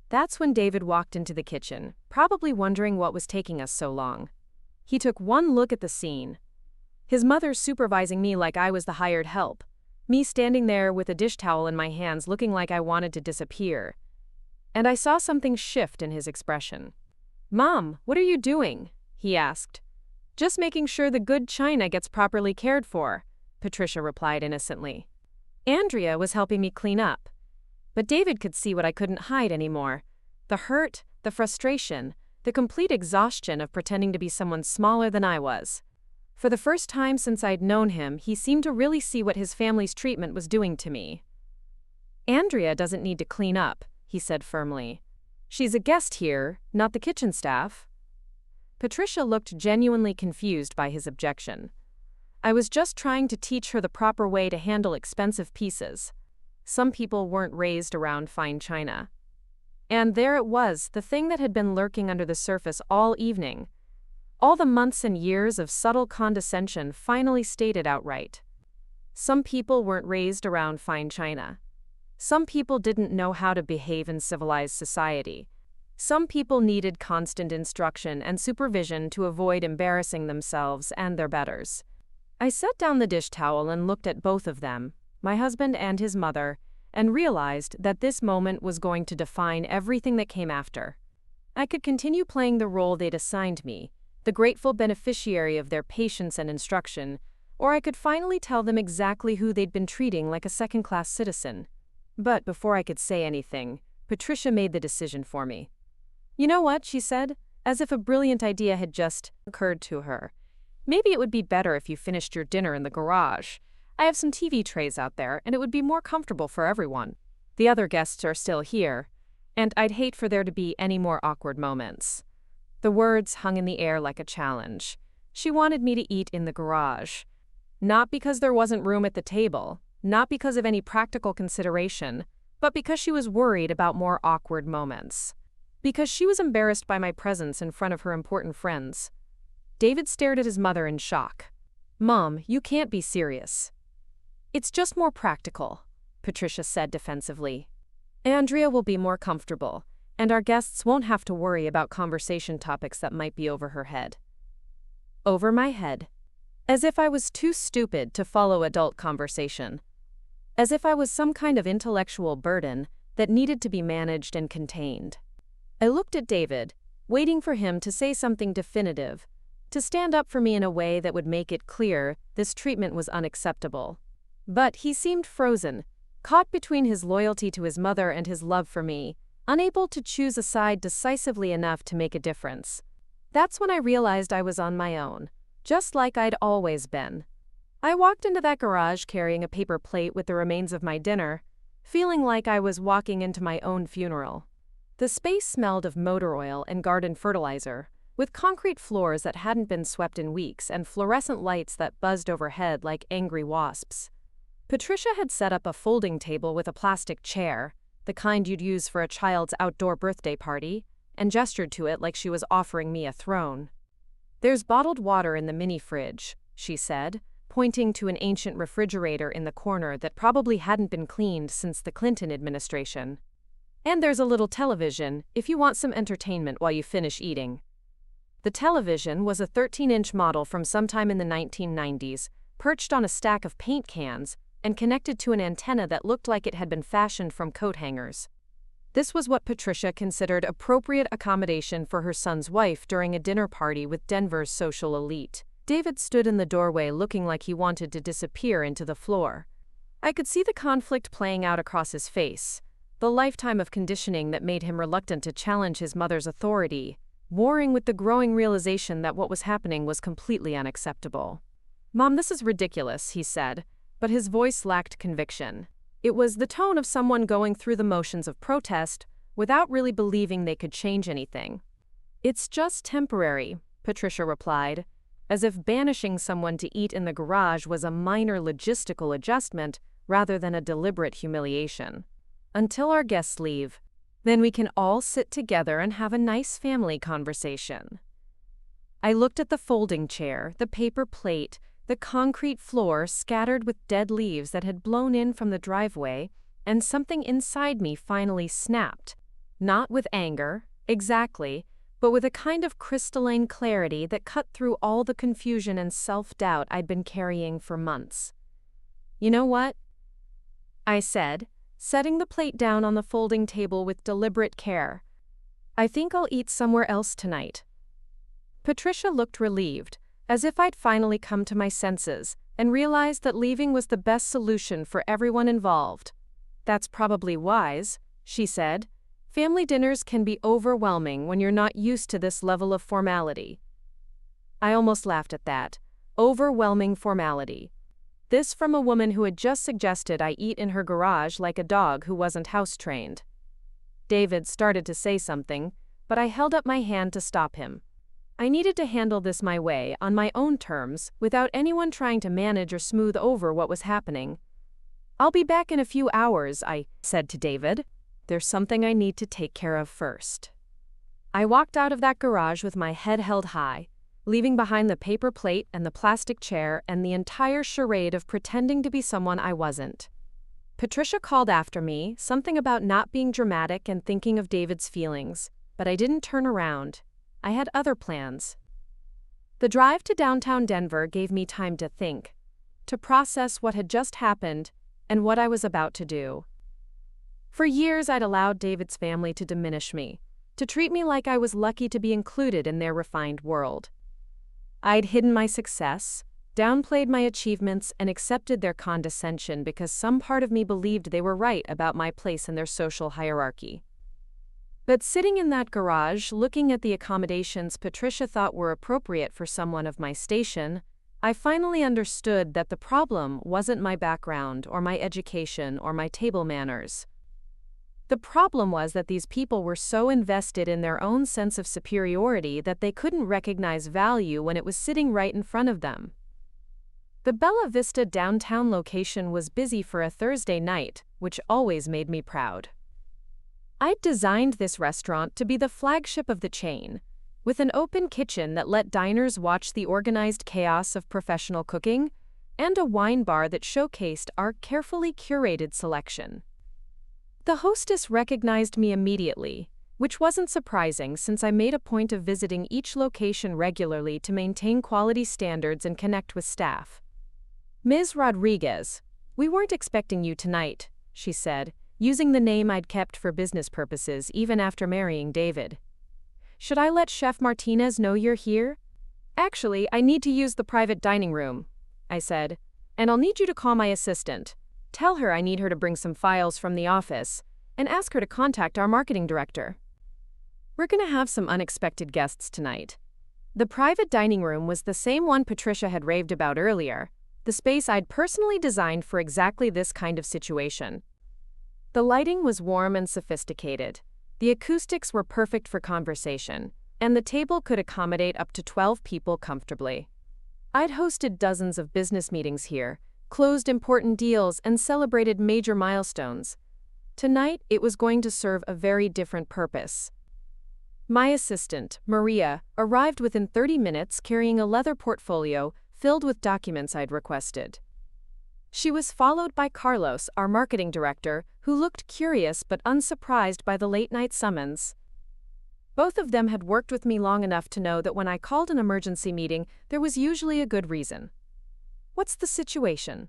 That's when David walked into the kitchen, probably wondering what was taking us so long. He took one look at the scene. His mother supervising me like I was the hired help, me standing there with a dish towel in my hands looking like I wanted to disappear. And I saw something shift in his expression. "Mom, what are you doing?" he asked. "Just making sure the good china gets properly cared for," Patricia replied innocently. Andrea was helping me clean up. But David could see what I couldn't hide anymore. The hurt, the frustration, the complete exhaustion of pretending to be someone smaller than I was. For the first time since I'd known him, he seemed to really see what his family's treatment was doing to me. "Andrea doesn't need to clean up," he said firmly. "She's a guest here, not the kitchen staff." Patricia looked genuinely confused by his objection. I was just trying to teach her the proper way to handle expensive pieces. Some people weren't raised around fine china. And there it was, the thing that had been lurking under the surface all evening. All the months and years of subtle condescension finally stated outright. Some people weren't raised around fine china. Some people didn't know how to behave in civilized society. Some people needed constant instruction and supervision to avoid embarrassing themselves and their betters. I set down the dish towel and looked at both of them, my husband and his mother, and realized that this moment was going to define everything that came after. I could continue playing the role they'd assigned me, the grateful beneficiary of their patience and instruction, or I could finally tell them exactly who they'd been treating like a second-class citizen. But before I could say anything, Patricia made the decision for me. "You know what?" she said, as if a brilliant idea had just occurred to her. "Maybe it would be better if you finished your dinner in the garage. I have some TV trays out there, and it would be more comfortable for everyone. The other guests are still here, and I'd hate for there to be any more awkward moments." The words hung in the air like a challenge. She wanted me to eat in the garage. Not because there wasn't room at the table, not because of any practical consideration, but because she was worried about more awkward moments. Because she was embarrassed by my presence in front of her important friends. David stared at his mother in shock. "Mom, you can't be serious." "It's just more practical," Patricia said defensively. "Andrea will be more comfortable, and our guests won't have to worry about conversation topics that might be over her head." Over my head. As if I was too stupid to follow adult conversation. As if I was some kind of intellectual burden that needed to be managed and contained. I looked at David, waiting for him to say something definitive, to stand up for me in a way that would make it clear this treatment was unacceptable. But he seemed frozen, caught between his loyalty to his mother and his love for me, unable to choose a side decisively enough to make a difference. That's when I realized I was on my own, just like I'd always been. I walked into that garage carrying a paper plate with the remains of my dinner, feeling like I was walking into my own funeral. The space smelled of motor oil and garden fertilizer, with concrete floors that hadn't been swept in weeks and fluorescent lights that buzzed overhead like angry wasps. Patricia had set up a folding table with a plastic chair, the kind you'd use for a child's outdoor birthday party, and gestured to it like she was offering me a throne. "There's bottled water in the mini fridge," she said, pointing to an ancient refrigerator in the corner that probably hadn't been cleaned since the Clinton administration. "And there's a little television, if you want some entertainment while you finish eating." The television was a 13-inch model from sometime in the 1990s, perched on a stack of paint cans, and connected to an antenna that looked like it had been fashioned from coat hangers. This was what Patricia considered appropriate accommodation for her son's wife during a dinner party with Denver's social elite. David stood in the doorway looking like he wanted to disappear into the floor. I could see the conflict playing out across his face, the lifetime of conditioning that made him reluctant to challenge his mother's authority, warring with the growing realization that what was happening was completely unacceptable. "Mom, this is ridiculous," he said, but his voice lacked conviction. It was the tone of someone going through the motions of protest without really believing they could change anything. "It's just temporary," Patricia replied, as if banishing someone to eat in the garage was a minor logistical adjustment rather than a deliberate humiliation. "Until our guests leave. Then we can all sit together and have a nice family conversation." I looked at the folding chair, the paper plate, the concrete floor scattered with dead leaves that had blown in from the driveway, and something inside me finally snapped. Not with anger, exactly, but with a kind of crystalline clarity that cut through all the confusion and self-doubt I'd been carrying for months. "You know what?" I said, setting the plate down on the folding table with deliberate care. "I think I'll eat somewhere else tonight." Patricia looked relieved, as if I'd finally come to my senses and realized that leaving was the best solution for everyone involved. "That's probably wise," she said. "Family dinners can be overwhelming when you're not used to this level of formality." I almost laughed at that. Overwhelming formality. This from a woman who had just suggested I eat in her garage like a dog who wasn't house-trained. David started to say something, but I held up my hand to stop him. I needed to handle this my way, on my own terms, without anyone trying to manage or smooth over what was happening. "I'll be back in a few hours," I said to David. "There's something I need to take care of first." I walked out of that garage with my head held high, leaving behind the paper plate and the plastic chair and the entire charade of pretending to be someone I wasn't. Patricia called after me, something about not being dramatic and thinking of David's feelings, but I didn't turn around. I had other plans. The drive to downtown Denver gave me time to think, to process what had just happened and what I was about to do. For years I'd allowed David's family to diminish me, to treat me like I was lucky to be included in their refined world. I'd hidden my success, downplayed my achievements, and accepted their condescension because some part of me believed they were right about my place in their social hierarchy. But sitting in that garage, looking at the accommodations Patricia thought were appropriate for someone of my station, I finally understood that the problem wasn't my background or my education or my table manners. The problem was that these people were so invested in their own sense of superiority that they couldn't recognize value when it was sitting right in front of them. The Bella Vista downtown location was busy for a Thursday night, which always made me proud. I'd designed this restaurant to be the flagship of the chain, with an open kitchen that let diners watch the organized chaos of professional cooking, and a wine bar that showcased our carefully curated selection. The hostess recognized me immediately, which wasn't surprising since I made a point of visiting each location regularly to maintain quality standards and connect with staff. "Ms. Rodriguez, we weren't expecting you tonight," she said, using the name I'd kept for business purposes even after marrying David. "Should I let Chef Martinez know you're here?" "Actually, I need to use the private dining room," I said, "and I'll need you to call my assistant. Tell her I need her to bring some files from the office, and ask her to contact our marketing director. We're going to have some unexpected guests tonight." The private dining room was the same one Patricia had raved about earlier, the space I'd personally designed for exactly this kind of situation. The lighting was warm and sophisticated. The acoustics were perfect for conversation, and the table could accommodate up to 12 people comfortably. I'd hosted dozens of business meetings here, closed important deals, and celebrated major milestones. Tonight, it was going to serve a very different purpose. My assistant, Maria, arrived within 30 minutes carrying a leather portfolio filled with documents I'd requested. She was followed by Carlos, our marketing director, who looked curious but unsurprised by the late-night summons. Both of them had worked with me long enough to know that when I called an emergency meeting, there was usually a good reason. "What's the situation?"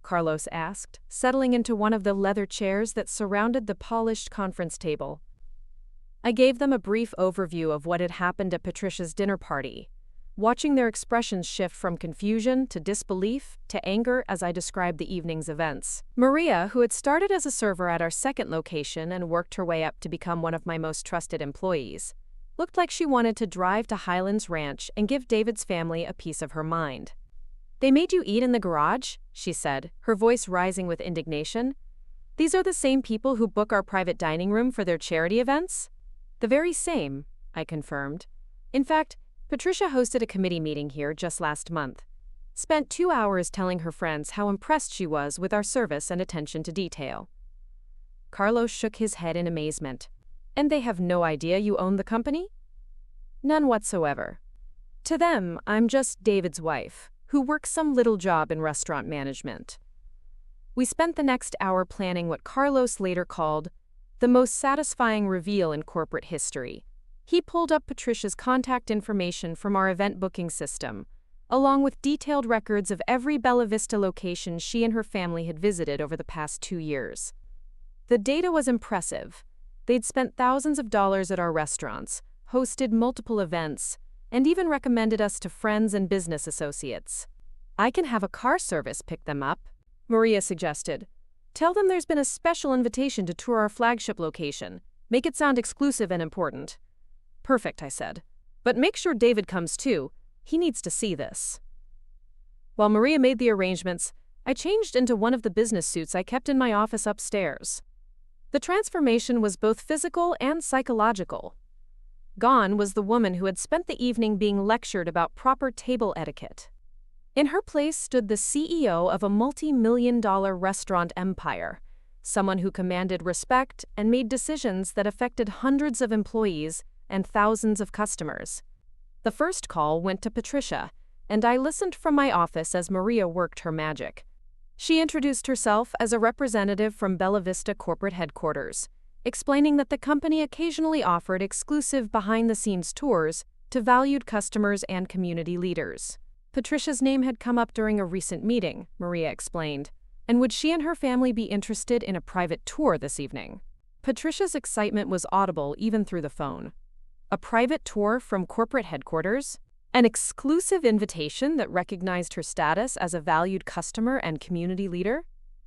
Carlos asked, settling into one of the leather chairs that surrounded the polished conference table. I gave them a brief overview of what had happened at Patricia's dinner party, watching their expressions shift from confusion to disbelief to anger as I described the evening's events. Maria, who had started as a server at our second location and worked her way up to become one of my most trusted employees, looked like she wanted to drive to Highlands Ranch and give David's family a piece of her mind. "They made you eat in the garage?" she said, her voice rising with indignation. "These are the same people who book our private dining room for their charity events?" "The very same," I confirmed. "In fact, Patricia hosted a committee meeting here just last month. Spent 2 hours telling her friends how impressed she was with our service and attention to detail." Carlos shook his head in amazement. "And they have no idea you own the company?" "None whatsoever. To them, I'm just David's wife, who works some little job in restaurant management." We spent the next hour planning what Carlos later called the most satisfying reveal in corporate history. He pulled up Patricia's contact information from our event booking system, along with detailed records of every Bella Vista location she and her family had visited over the past 2 years. The data was impressive. They'd spent thousands of dollars at our restaurants, hosted multiple events, and even recommended us to friends and business associates. "I can have a car service pick them up," Maria suggested. "Tell them there's been a special invitation to tour our flagship location. Make it sound exclusive and important." "Perfect," I said. "But make sure David comes too. He needs to see this." While Maria made the arrangements, I changed into one of the business suits I kept in my office upstairs. The transformation was both physical and psychological. Gone was the woman who had spent the evening being lectured about proper table etiquette. In her place stood the CEO of a multi-million-dollar restaurant empire, someone who commanded respect and made decisions that affected hundreds of employees and thousands of customers. The first call went to Patricia, and I listened from my office as Maria worked her magic. She introduced herself as a representative from Bella Vista corporate headquarters, explaining that the company occasionally offered exclusive behind-the-scenes tours to valued customers and community leaders. Patricia's name had come up during a recent meeting, Maria explained, and would she and her family be interested in a private tour this evening? Patricia's excitement was audible even through the phone. A private tour from corporate headquarters? An exclusive invitation that recognized her status as a valued customer and community leader?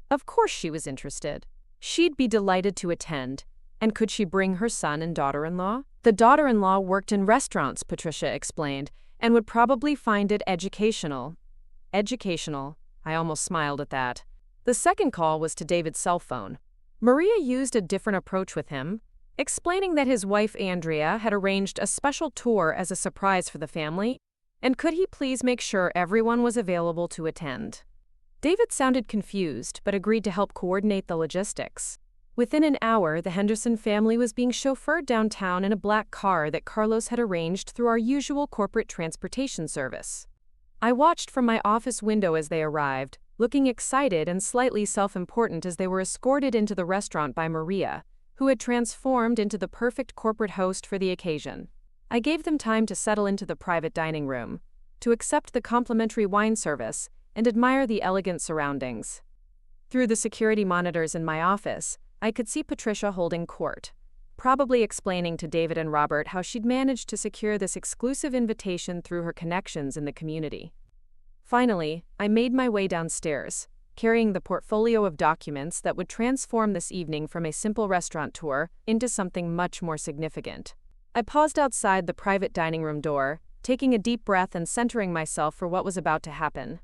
Of course she was interested. She'd be delighted to attend. And could she bring her son and daughter-in-law? The daughter-in-law worked in restaurants, Patricia explained, and would probably find it educational. Educational. I almost smiled at that. The second call was to David's cell phone. Maria used a different approach with him, explaining that his wife Andrea had arranged a special tour as a surprise for the family, and could he please make sure everyone was available to attend. David sounded confused, but agreed to help coordinate the logistics. Within an hour, the Henderson family was being chauffeured downtown in a black car that Carlos had arranged through our usual corporate transportation service. I watched from my office window as they arrived, looking excited and slightly self-important as they were escorted into the restaurant by Maria, who had transformed into the perfect corporate host for the occasion. I gave them time to settle into the private dining room, to accept the complimentary wine service, and admire the elegant surroundings. Through the security monitors in my office, I could see Patricia holding court, probably explaining to David and Robert how she'd managed to secure this exclusive invitation through her connections in the community. Finally, I made my way downstairs, carrying the portfolio of documents that would transform this evening from a simple restaurant tour into something much more significant. I paused outside the private dining room door, taking a deep breath and centering myself for what was about to happen.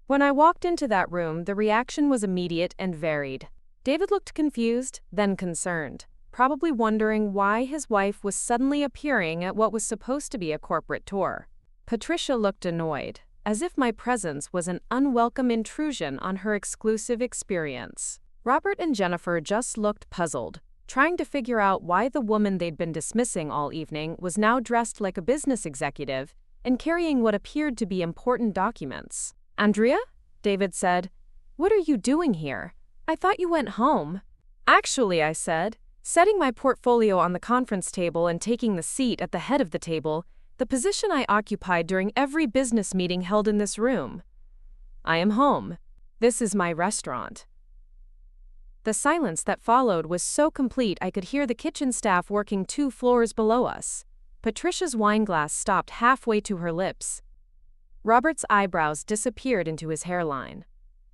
When I walked into that room, the reaction was immediate and varied. David looked confused, then concerned, probably wondering why his wife was suddenly appearing at what was supposed to be a corporate tour. Patricia looked annoyed, as if my presence was an unwelcome intrusion on her exclusive experience. Robert and Jennifer just looked puzzled, trying to figure out why the woman they'd been dismissing all evening was now dressed like a business executive and carrying what appeared to be important documents. "Andrea?" David said. "What are you doing here? I thought you went home." "Actually," I said, setting my portfolio on the conference table and taking the seat at the head of the table, the position I occupied during every business meeting held in this room. "I am home. This is my restaurant." The silence that followed was so complete I could hear the kitchen staff working 2 floors below us. Patricia's wine glass stopped halfway to her lips. Robert's eyebrows disappeared into his hairline.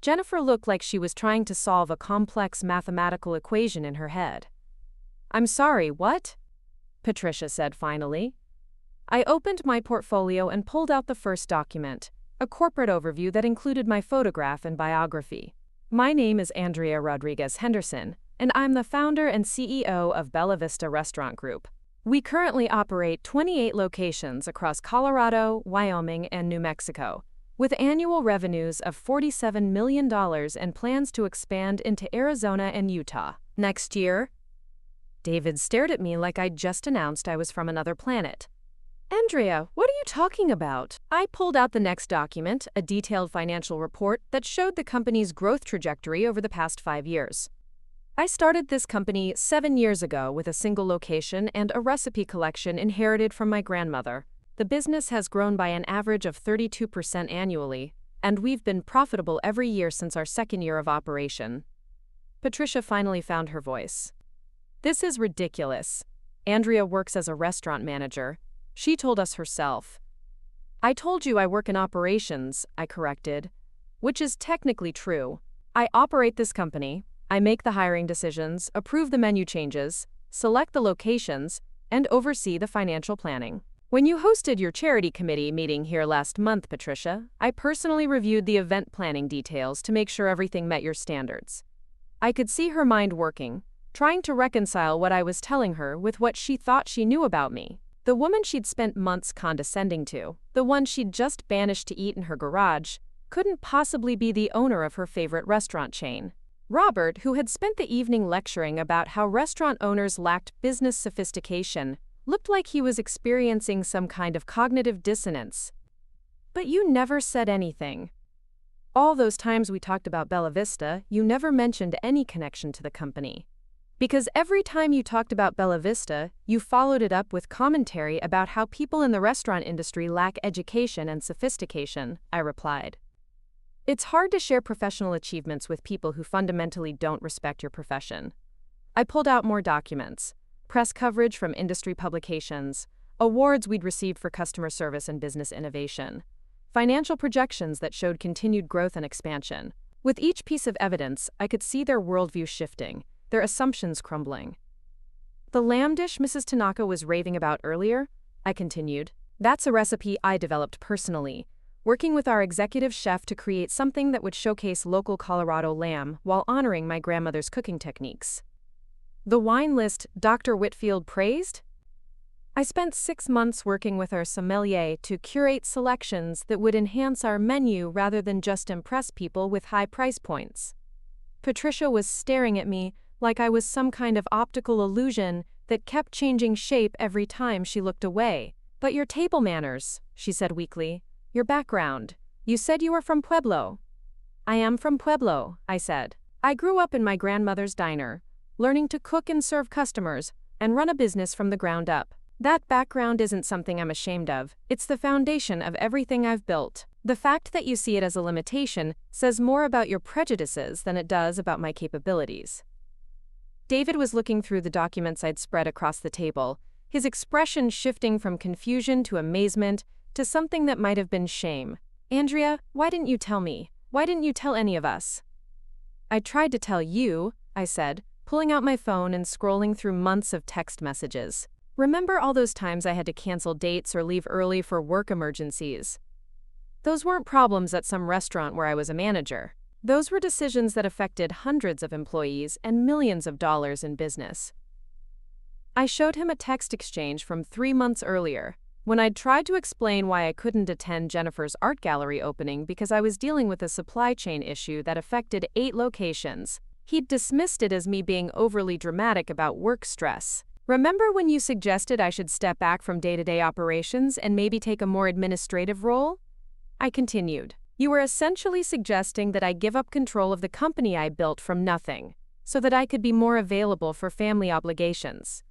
Jennifer looked like she was trying to solve a complex mathematical equation in her head. "I'm sorry, what?" Patricia said finally. I opened my portfolio and pulled out the first document, a corporate overview that included my photograph and biography. "My name is Andrea Rodriguez Henderson, and I'm the founder and CEO of Bella Vista Restaurant Group. We currently operate 28 locations across Colorado, Wyoming, and New Mexico, with annual revenues of $47 million and plans to expand into Arizona and Utah next year." David stared at me like I'd just announced I was from another planet. "Andrea, what are you talking about?" I pulled out the next document, a detailed financial report that showed the company's growth trajectory over the past 5 years. "I started this company 7 years ago with a single location and a recipe collection inherited from my grandmother. The business has grown by an average of 32% annually, and we've been profitable every year since our 2nd year of operation." Patricia finally found her voice. "This is ridiculous. Andrea works as a restaurant manager. She told us herself." "I told you I work in operations," I corrected, "which is technically true. I operate this company. I make the hiring decisions, approve the menu changes, select the locations, and oversee the financial planning. When you hosted your charity committee meeting here last month, Patricia, I personally reviewed the event planning details to make sure everything met your standards." I could see her mind working, trying to reconcile what I was telling her with what she thought she knew about me. The woman she'd spent months condescending to, the one she'd just banished to eat in her garage, couldn't possibly be the owner of her favorite restaurant chain. Robert, who had spent the evening lecturing about how restaurant owners lacked business sophistication, looked like he was experiencing some kind of cognitive dissonance. "But you never said anything. All those times we talked about Bella Vista, you never mentioned any connection to the company. Because every time you talked about Bella Vista, you followed it up with commentary about how people in the restaurant industry lack education and sophistication," I replied. "It's hard to share professional achievements with people who fundamentally don't respect your profession." I pulled out more documents, press coverage from industry publications, awards we'd received for customer service and business innovation, financial projections that showed continued growth and expansion. With each piece of evidence, I could see their worldview shifting, their assumptions crumbling. "The lamb dish Mrs. Tanaka was raving about earlier," I continued, "that's a recipe I developed personally, working with our executive chef to create something that would showcase local Colorado lamb while honoring my grandmother's cooking techniques." "The wine list Dr. Whitfield praised?" "I spent 6 months working with our sommelier to curate selections that would enhance our menu rather than just impress people with high price points." Patricia was staring at me like I was some kind of optical illusion that kept changing shape every time she looked away. "But your table manners," she said weakly. "Your background. You said you were from Pueblo." "I am from Pueblo," I said. "I grew up in my grandmother's diner, learning to cook and serve customers, and run a business from the ground up. That background isn't something I'm ashamed of. It's the foundation of everything I've built. The fact that you see it as a limitation says more about your prejudices than it does about my capabilities." David was looking through the documents I'd spread across the table, his expression shifting from confusion to amazement to something that might have been shame. "Andrea, why didn't you tell me? Why didn't you tell any of us?" "I tried to tell you," I said, pulling out my phone and scrolling through months of text messages. "Remember all those times I had to cancel dates or leave early for work emergencies?" Those weren't problems at some restaurant where I was a manager. Those were decisions that affected hundreds of employees and millions of dollars in business. I showed him a text exchange from 3 months earlier, when I'd tried to explain why I couldn't attend Jennifer's art gallery opening because I was dealing with a supply chain issue that affected 8 locations. He'd dismissed it as me being overly dramatic about work stress. Remember when you suggested I should step back from day-to-day operations and maybe take a more administrative role? I continued. You were essentially suggesting that I give up control of the company I built from nothing, so that I could be more available for family obligations.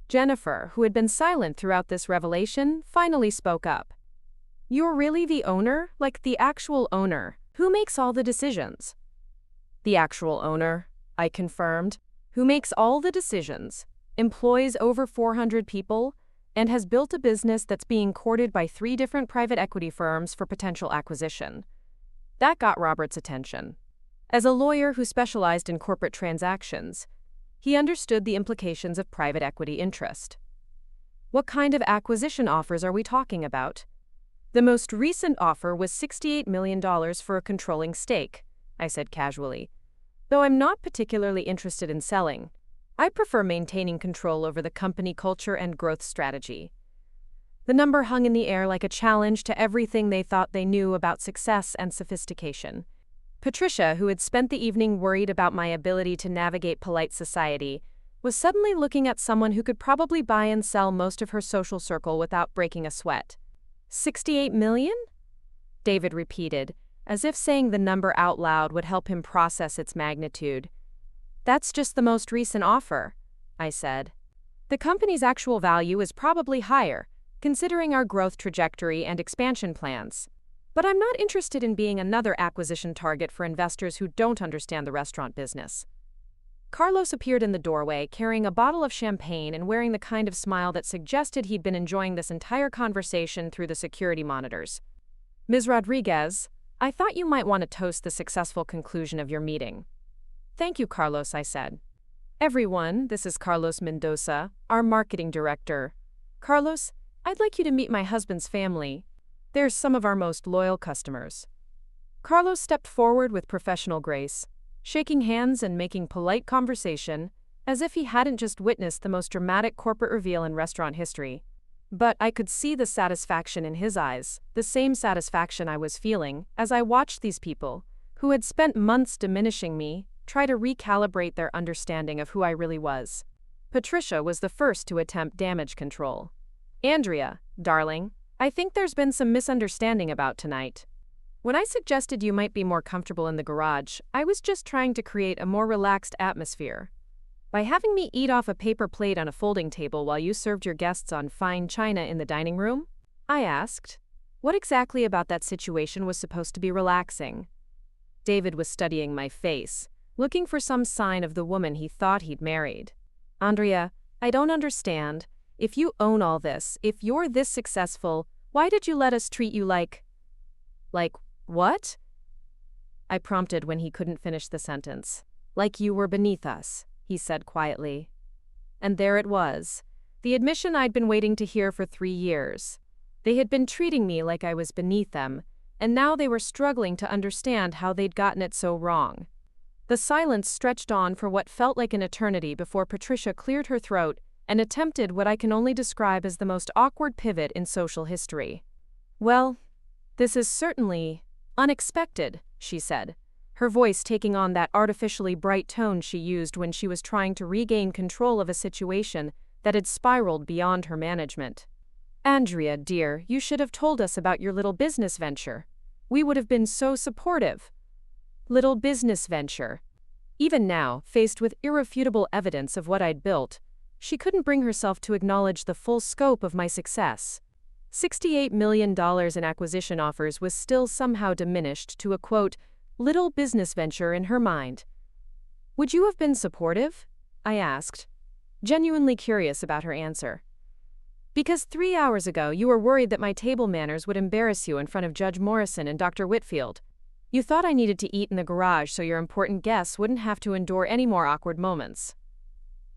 Jennifer, who had been silent throughout this revelation, finally spoke up. You're really the owner? Like the actual owner? Who makes all the decisions? The actual owner, I confirmed, who makes all the decisions, employs over 400 people, and has built a business that's being courted by 3 different private equity firms for potential acquisition. That got Robert's attention. As a lawyer who specialized in corporate transactions, he understood the implications of private equity interest. What kind of acquisition offers are we talking about? The most recent offer was $68 million for a controlling stake, I said casually. Though I'm not particularly interested in selling, I prefer maintaining control over the company culture and growth strategy. The number hung in the air like a challenge to everything they thought they knew about success and sophistication. Patricia, who had spent the evening worried about my ability to navigate polite society, was suddenly looking at someone who could probably buy and sell most of her social circle without breaking a sweat. 68 million? David repeated, as if saying the number out loud would help him process its magnitude. That's just the most recent offer, I said. The company's actual value is probably higher, considering our growth trajectory and expansion plans. But I'm not interested in being another acquisition target for investors who don't understand the restaurant business. Carlos appeared in the doorway, carrying a bottle of champagne and wearing the kind of smile that suggested he'd been enjoying this entire conversation through the security monitors. Ms. Rodriguez, I thought you might want to toast the successful conclusion of your meeting. Thank you, Carlos, I said. Everyone, this is Carlos Mendoza, our marketing director. Carlos, I'd like you to meet my husband's family. They're some of our most loyal customers. Carlos stepped forward with professional grace, shaking hands and making polite conversation, as if he hadn't just witnessed the most dramatic corporate reveal in restaurant history. But I could see the satisfaction in his eyes, the same satisfaction I was feeling as I watched these people, who had spent months diminishing me, try to recalibrate their understanding of who I really was. Patricia was the first to attempt damage control. Andrea, darling, I think there's been some misunderstanding about tonight. When I suggested you might be more comfortable in the garage, I was just trying to create a more relaxed atmosphere. By having me eat off a paper plate on a folding table while you served your guests on fine china in the dining room? I asked. What exactly about that situation was supposed to be relaxing? David was studying my face, looking for some sign of the woman he thought he'd married. Andrea, I don't understand. If you own all this, if you're this successful, why did you let us treat you like what? I prompted when he couldn't finish the sentence. Like you were beneath us, he said quietly. And there it was, the admission I'd been waiting to hear for 3 years. They had been treating me like I was beneath them, and now they were struggling to understand how they'd gotten it so wrong. The silence stretched on for what felt like an eternity before Patricia cleared her throat and attempted what I can only describe as the most awkward pivot in social history. Well, this is certainly unexpected, she said, her voice taking on that artificially bright tone she used when she was trying to regain control of a situation that had spiraled beyond her management. Andrea, dear, you should have told us about your little business venture. We would have been so supportive. Little business venture. Even now, faced with irrefutable evidence of what I'd built, she couldn't bring herself to acknowledge the full scope of my success. $68 million in acquisition offers was still somehow diminished to a, quote, little business venture in her mind. Would you have been supportive? I asked, genuinely curious about her answer. Because 3 hours ago you were worried that my table manners would embarrass you in front of Judge Morrison and Dr. Whitfield. You thought I needed to eat in the garage so your important guests wouldn't have to endure any more awkward moments.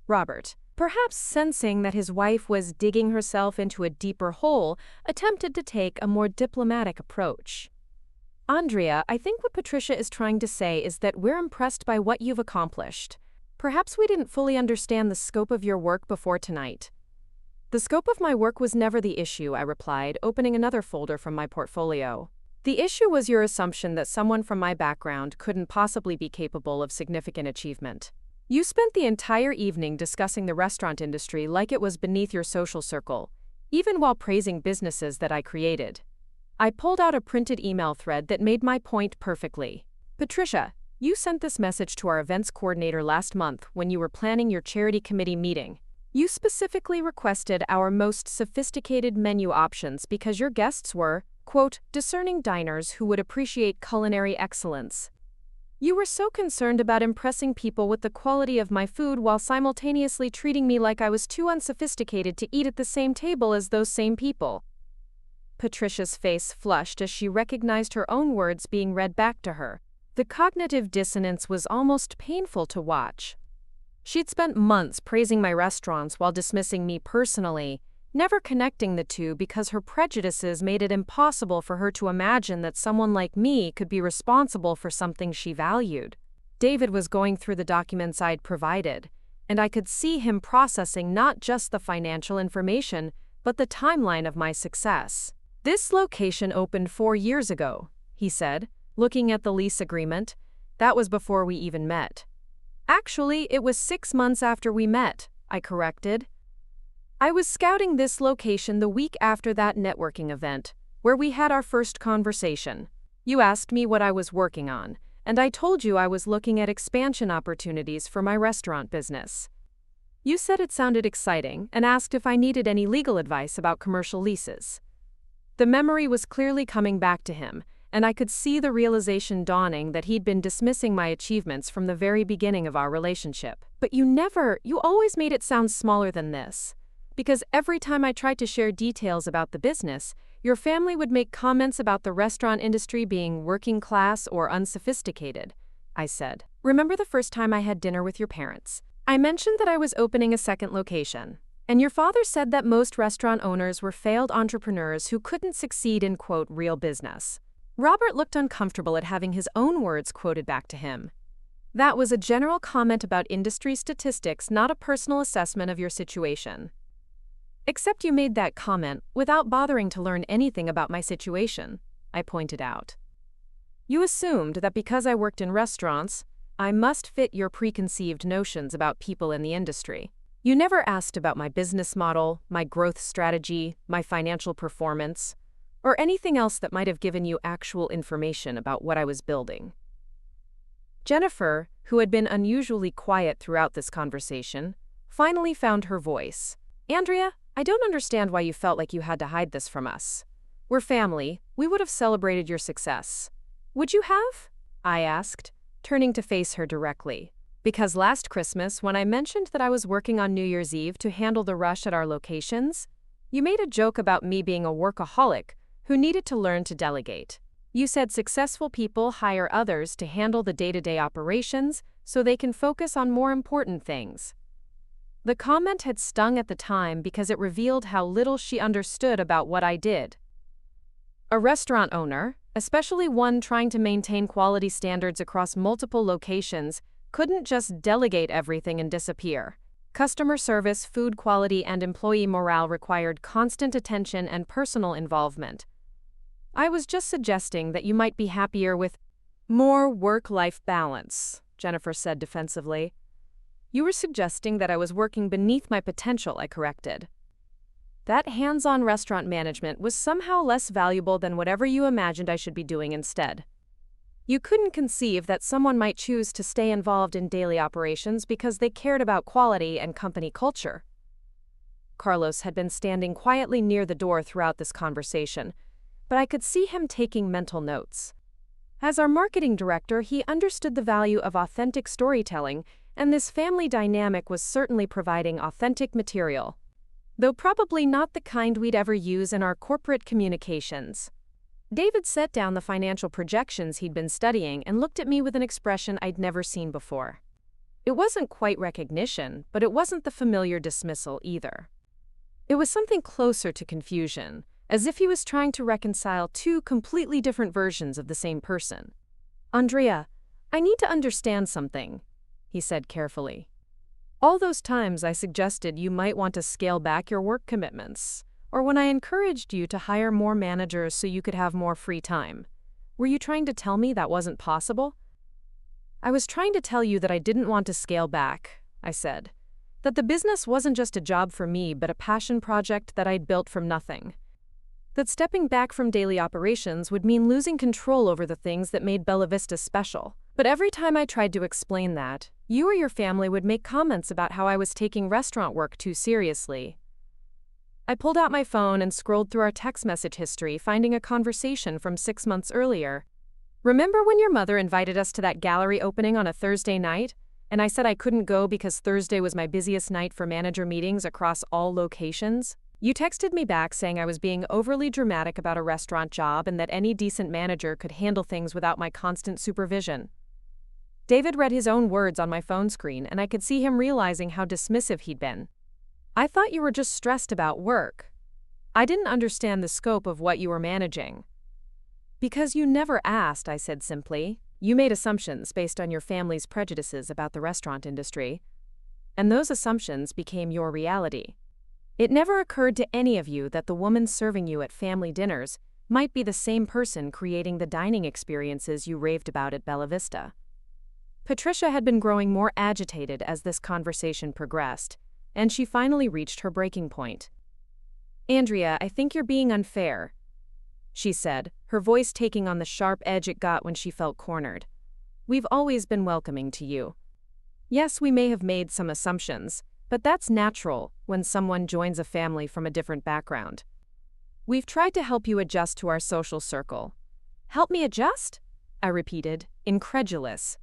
Robert, Perhaps sensing that his wife was digging herself into a deeper hole, attempted to take a more diplomatic approach. Andrea, I think what Patricia is trying to say is that we're impressed by what you've accomplished. Perhaps we didn't fully understand the scope of your work before tonight. The scope of my work was never the issue, I replied, opening another folder from my portfolio. The issue was your assumption that someone from my background couldn't possibly be capable of significant achievement. You spent the entire evening discussing the restaurant industry like it was beneath your social circle, even while praising businesses that I created. I pulled out a printed email thread that made my point perfectly. Patricia, you sent this message to our events coordinator last month when you were planning your charity committee meeting. You specifically requested our most sophisticated menu options because your guests were, quote, discerning diners who would appreciate culinary excellence. You were so concerned about impressing people with the quality of my food while simultaneously treating me like I was too unsophisticated to eat at the same table as those same people. Patricia's face flushed as she recognized her own words being read back to her. The cognitive dissonance was almost painful to watch. She'd spent months praising my restaurants while dismissing me personally, never connecting the two because her prejudices made it impossible for her to imagine that someone like me could be responsible for something she valued. David was going through the documents I'd provided, and I could see him processing not just the financial information, but the timeline of my success. This location opened 4 years ago, he said, looking at the lease agreement. That was before we even met. Actually, it was 6 months after we met, I corrected. I was scouting this location the week after that networking event, where we had our first conversation. You asked me what I was working on, and I told you I was looking at expansion opportunities for my restaurant business. You said it sounded exciting and asked if I needed any legal advice about commercial leases. The memory was clearly coming back to him, and I could see the realization dawning that he'd been dismissing my achievements from the very beginning of our relationship. But you always made it sound smaller than this. Because every time I tried to share details about the business, your family would make comments about the restaurant industry being working class or unsophisticated, I said. Remember the first time I had dinner with your parents? I mentioned that I was opening a second location, and your father said that most restaurant owners were failed entrepreneurs who couldn't succeed in, quote, real business. Robert looked uncomfortable at having his own words quoted back to him. That was a general comment about industry statistics, not a personal assessment of your situation. Except you made that comment without bothering to learn anything about my situation, I pointed out. You assumed that because I worked in restaurants, I must fit your preconceived notions about people in the industry. You never asked about my business model, my growth strategy, my financial performance, or anything else that might have given you actual information about what I was building. Jennifer, who had been unusually quiet throughout this conversation, finally found her voice. Andrea, I don't understand why you felt like you had to hide this from us. We're family. We would have celebrated your success. Would you have? I asked, turning to face her directly. Because last Christmas, when I mentioned that I was working on New Year's Eve to handle the rush at our locations, you made a joke about me being a workaholic who needed to learn to delegate. You said successful people hire others to handle the day-to-day operations so they can focus on more important things. The comment had stung at the time because it revealed how little she understood about what I did. A restaurant owner, especially one trying to maintain quality standards across multiple locations, couldn't just delegate everything and disappear. Customer service, food quality, and employee morale required constant attention and personal involvement. I was just suggesting that you might be happier with more work-life balance, Jennifer said defensively. You were suggesting that I was working beneath my potential, I corrected. That hands-on restaurant management was somehow less valuable than whatever you imagined I should be doing instead. You couldn't conceive that someone might choose to stay involved in daily operations because they cared about quality and company culture. Carlos had been standing quietly near the door throughout this conversation, but I could see him taking mental notes. As our marketing director, he understood the value of authentic storytelling, and this family dynamic was certainly providing authentic material, though probably not the kind we'd ever use in our corporate communications. David set down the financial projections he'd been studying and looked at me with an expression I'd never seen before. It wasn't quite recognition, but it wasn't the familiar dismissal either. It was something closer to confusion, as if he was trying to reconcile two completely different versions of the same person. "Andrea, I need to understand something," he said carefully. "All those times I suggested you might want to scale back your work commitments, or when I encouraged you to hire more managers so you could have more free time, were you trying to tell me that wasn't possible?" "I was trying to tell you that I didn't want to scale back," I said. "That the business wasn't just a job for me, but a passion project that I'd built from nothing. That stepping back from daily operations would mean losing control over the things that made Bella Vista special. But every time I tried to explain that, you or your family would make comments about how I was taking restaurant work too seriously." I pulled out my phone and scrolled through our text message history, finding a conversation from 6 months earlier. "Remember when your mother invited us to that gallery opening on a Thursday night, and I said I couldn't go because Thursday was my busiest night for manager meetings across all locations? You texted me back saying I was being overly dramatic about a restaurant job and that any decent manager could handle things without my constant supervision." David read his own words on my phone screen, and I could see him realizing how dismissive he'd been. "I thought you were just stressed about work. I didn't understand the scope of what you were managing." "Because you never asked," I said simply. "You made assumptions based on your family's prejudices about the restaurant industry, and those assumptions became your reality. It never occurred to any of you that the woman serving you at family dinners might be the same person creating the dining experiences you raved about at Bella Vista." Patricia had been growing more agitated as this conversation progressed, and she finally reached her breaking point. "Andrea, I think you're being unfair," she said, her voice taking on the sharp edge it got when she felt cornered. "We've always been welcoming to you. Yes, we may have made some assumptions, but that's natural when someone joins a family from a different background. We've tried to help you adjust to our social circle." "Help me adjust?" I repeated, incredulous.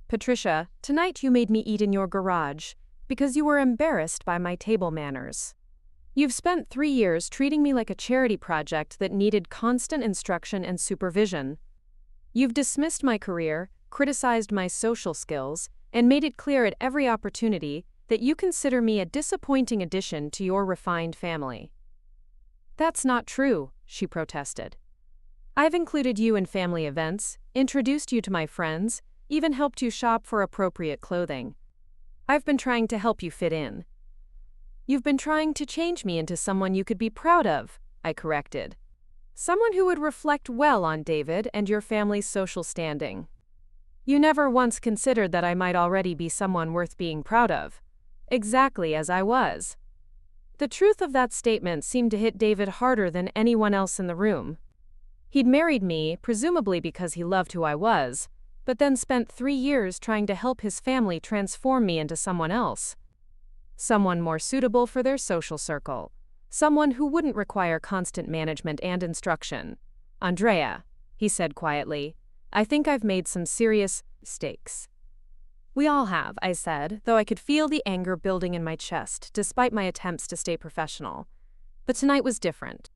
"Patricia, tonight you made me eat in your garage because you were embarrassed by my table manners. You've spent 3 years treating me like a charity project that needed constant instruction and supervision. You've dismissed my career, criticized my social skills, and made it clear at every opportunity that you consider me a disappointing addition to your refined family." "That's not true," she protested. "I've included you in family events, introduced you to my friends, even helped you shop for appropriate clothing. I've been trying to help you fit in." "You've been trying to change me into someone you could be proud of," I corrected. "Someone who would reflect well on David and your family's social standing. You never once considered that I might already be someone worth being proud of, exactly as I was." The truth of that statement seemed to hit David harder than anyone else in the room. He'd married me, presumably because he loved who I was, but then spent 3 years trying to help his family transform me into someone else. Someone more suitable for their social circle. Someone who wouldn't require constant management and instruction. "Andrea," he said quietly, "I think I've made some serious mistakes." "We all have," I said, though I could feel the anger building in my chest despite my attempts to stay professional. But tonight was different.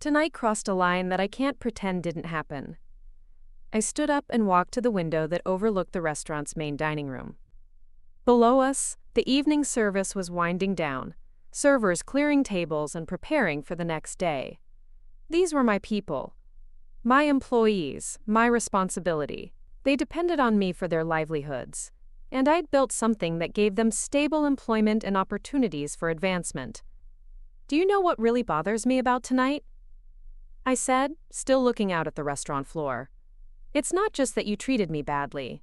Tonight crossed a line that I can't pretend didn't happen. I stood up and walked to the window that overlooked the restaurant's main dining room. Below us, the evening service was winding down, servers clearing tables and preparing for the next day. These were my people. My employees, my responsibility. They depended on me for their livelihoods, and I'd built something that gave them stable employment and opportunities for advancement. "Do you know what really bothers me about tonight?" I said, still looking out at the restaurant floor. "It's not just that you treated me badly.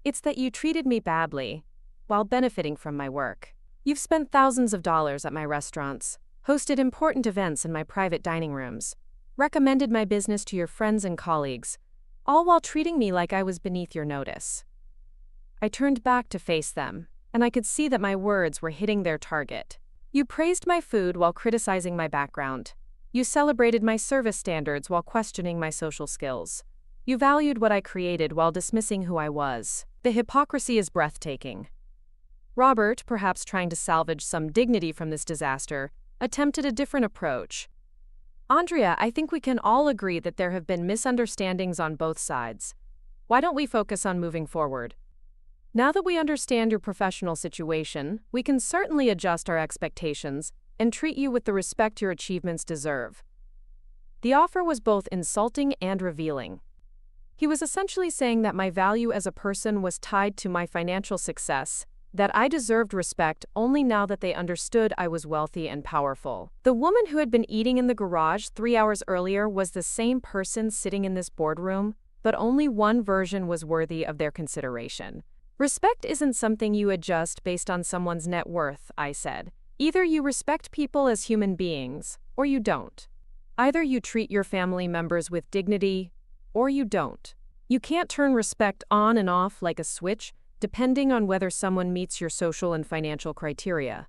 It's that you treated me badly while benefiting from my work. You've spent thousands of dollars at my restaurants, hosted important events in my private dining rooms, recommended my business to your friends and colleagues, all while treating me like I was beneath your notice." I turned back to face them, and I could see that my words were hitting their target. "You praised my food while criticizing my background. You celebrated my service standards while questioning my social skills. You valued what I created while dismissing who I was. The hypocrisy is breathtaking." Robert, perhaps trying to salvage some dignity from this disaster, attempted a different approach. "Andrea, I think we can all agree that there have been misunderstandings on both sides. Why don't we focus on moving forward?" Now that we understand your professional situation, we can certainly adjust our expectations and treat you with the respect your achievements deserve." The offer was both insulting and revealing. He was essentially saying that my value as a person was tied to my financial success, that I deserved respect only now that they understood I was wealthy and powerful. The woman who had been eating in the garage 3 hours earlier was the same person sitting in this boardroom, but only one version was worthy of their consideration. "Respect isn't something you adjust based on someone's net worth," I said. "Either you respect people as human beings, or you don't. Either you treat your family members with dignity, or you don't. You can't turn respect on and off like a switch, depending on whether someone meets your social and financial criteria."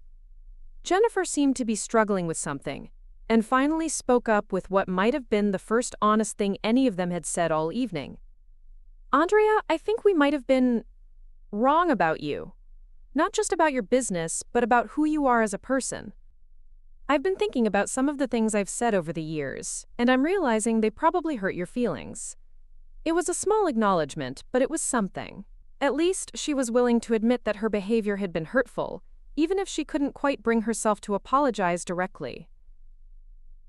Jennifer seemed to be struggling with something, and finally spoke up with what might have been the first honest thing any of them had said all evening. "Andrea, I think we might have been wrong about you. Not just about your business, but about who you are as a person. I've been thinking about some of the things I've said over the years, and I'm realizing they probably hurt your feelings." It was a small acknowledgement, but it was something. At least she was willing to admit that her behavior had been hurtful, even if she couldn't quite bring herself to apologize directly.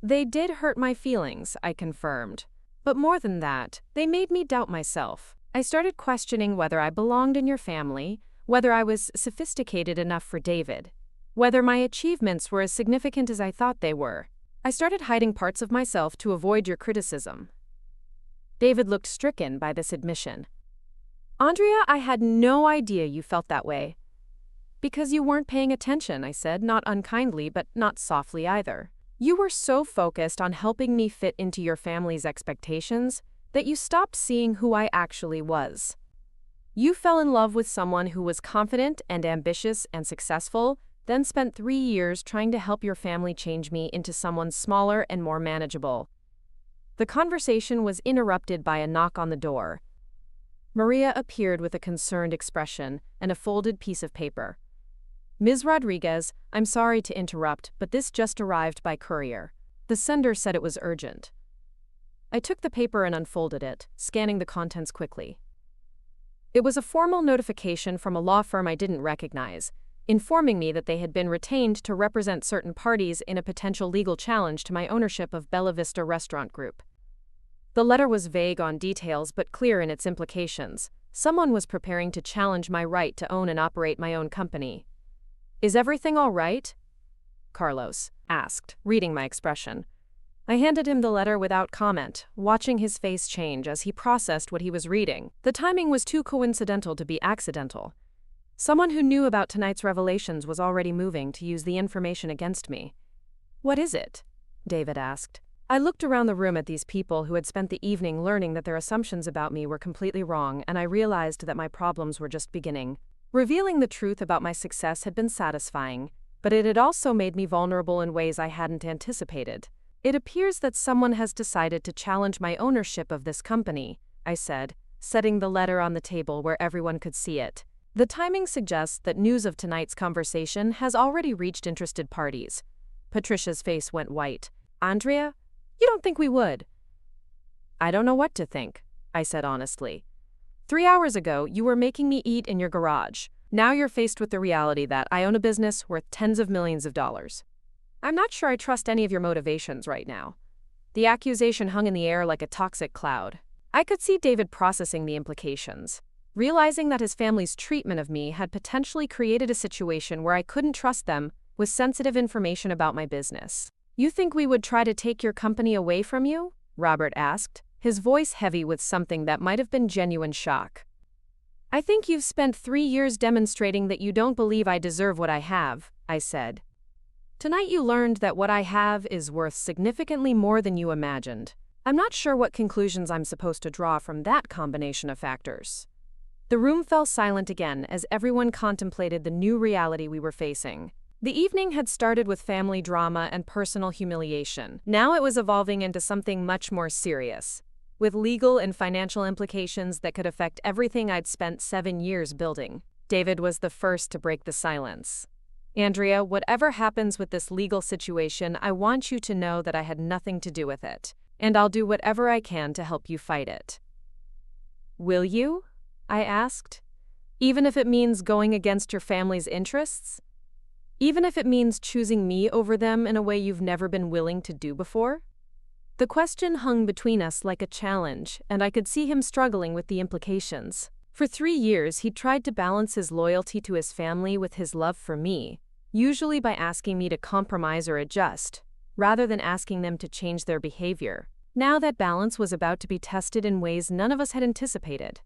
"They did hurt my feelings," I confirmed. "But more than that, they made me doubt myself. I started questioning whether I belonged in your family, whether I was sophisticated enough for David, whether my achievements were as significant as I thought they were. I started hiding parts of myself to avoid your criticism." David looked stricken by this admission. "Andrea, I had no idea you felt that way." "Because you weren't paying attention," I said, not unkindly, but not softly either. "You were so focused on helping me fit into your family's expectations that you stopped seeing who I actually was. You fell in love with someone who was confident and ambitious and successful, then spent 3 years trying to help your family change me into someone smaller and more manageable." The conversation was interrupted by a knock on the door. Maria appeared with a concerned expression and a folded piece of paper. "Ms. Rodriguez, I'm sorry to interrupt, but this just arrived by courier. The sender said it was urgent." I took the paper and unfolded it, scanning the contents quickly. It was a formal notification from a law firm I didn't recognize, informing me that they had been retained to represent certain parties in a potential legal challenge to my ownership of Bella Vista Restaurant Group. The letter was vague on details but clear in its implications. Someone was preparing to challenge my right to own and operate my own company. "Is everything all right?" Carlos asked, reading my expression. I handed him the letter without comment, watching his face change as he processed what he was reading. The timing was too coincidental to be accidental. Someone who knew about tonight's revelations was already moving to use the information against me. "What is it?" David asked. I looked around the room at these people who had spent the evening learning that their assumptions about me were completely wrong, and I realized that my problems were just beginning. Revealing the truth about my success had been satisfying, but it had also made me vulnerable in ways I hadn't anticipated. "It appears that someone has decided to challenge my ownership of this company," I said, setting the letter on the table where everyone could see it. "The timing suggests that news of tonight's conversation has already reached interested parties." Patricia's face went white. "Andrea, you don't think we would?" "I don't know what to think," I said honestly. 3 hours ago, you were making me eat in your garage. Now you're faced with the reality that I own a business worth tens of millions of dollars. I'm not sure I trust any of your motivations right now." The accusation hung in the air like a toxic cloud. I could see David processing the implications, realizing that his family's treatment of me had potentially created a situation where I couldn't trust them with sensitive information about my business. "You think we would try to take your company away from you?" Robert asked, his voice heavy with something that might have been genuine shock. "I think you've spent 3 years demonstrating that you don't believe I deserve what I have," I said. "Tonight you learned that what I have is worth significantly more than you imagined. I'm not sure what conclusions I'm supposed to draw from that combination of factors." The room fell silent again as everyone contemplated the new reality we were facing. The evening had started with family drama and personal humiliation. Now it was evolving into something much more serious, with legal and financial implications that could affect everything I'd spent 7 years building. David was the first to break the silence. "Andrea, whatever happens with this legal situation, I want you to know that I had nothing to do with it, and I'll do whatever I can to help you fight it." "Will you?" I asked. Even if it means going against your family's interests? Even if it means choosing me over them in a way you've never been willing to do before? The question hung between us like a challenge, and I could see him struggling with the implications. For 3 years, he tried to balance his loyalty to his family with his love for me, usually by asking me to compromise or adjust, rather than asking them to change their behavior. Now that balance was about to be tested in ways none of us had anticipated.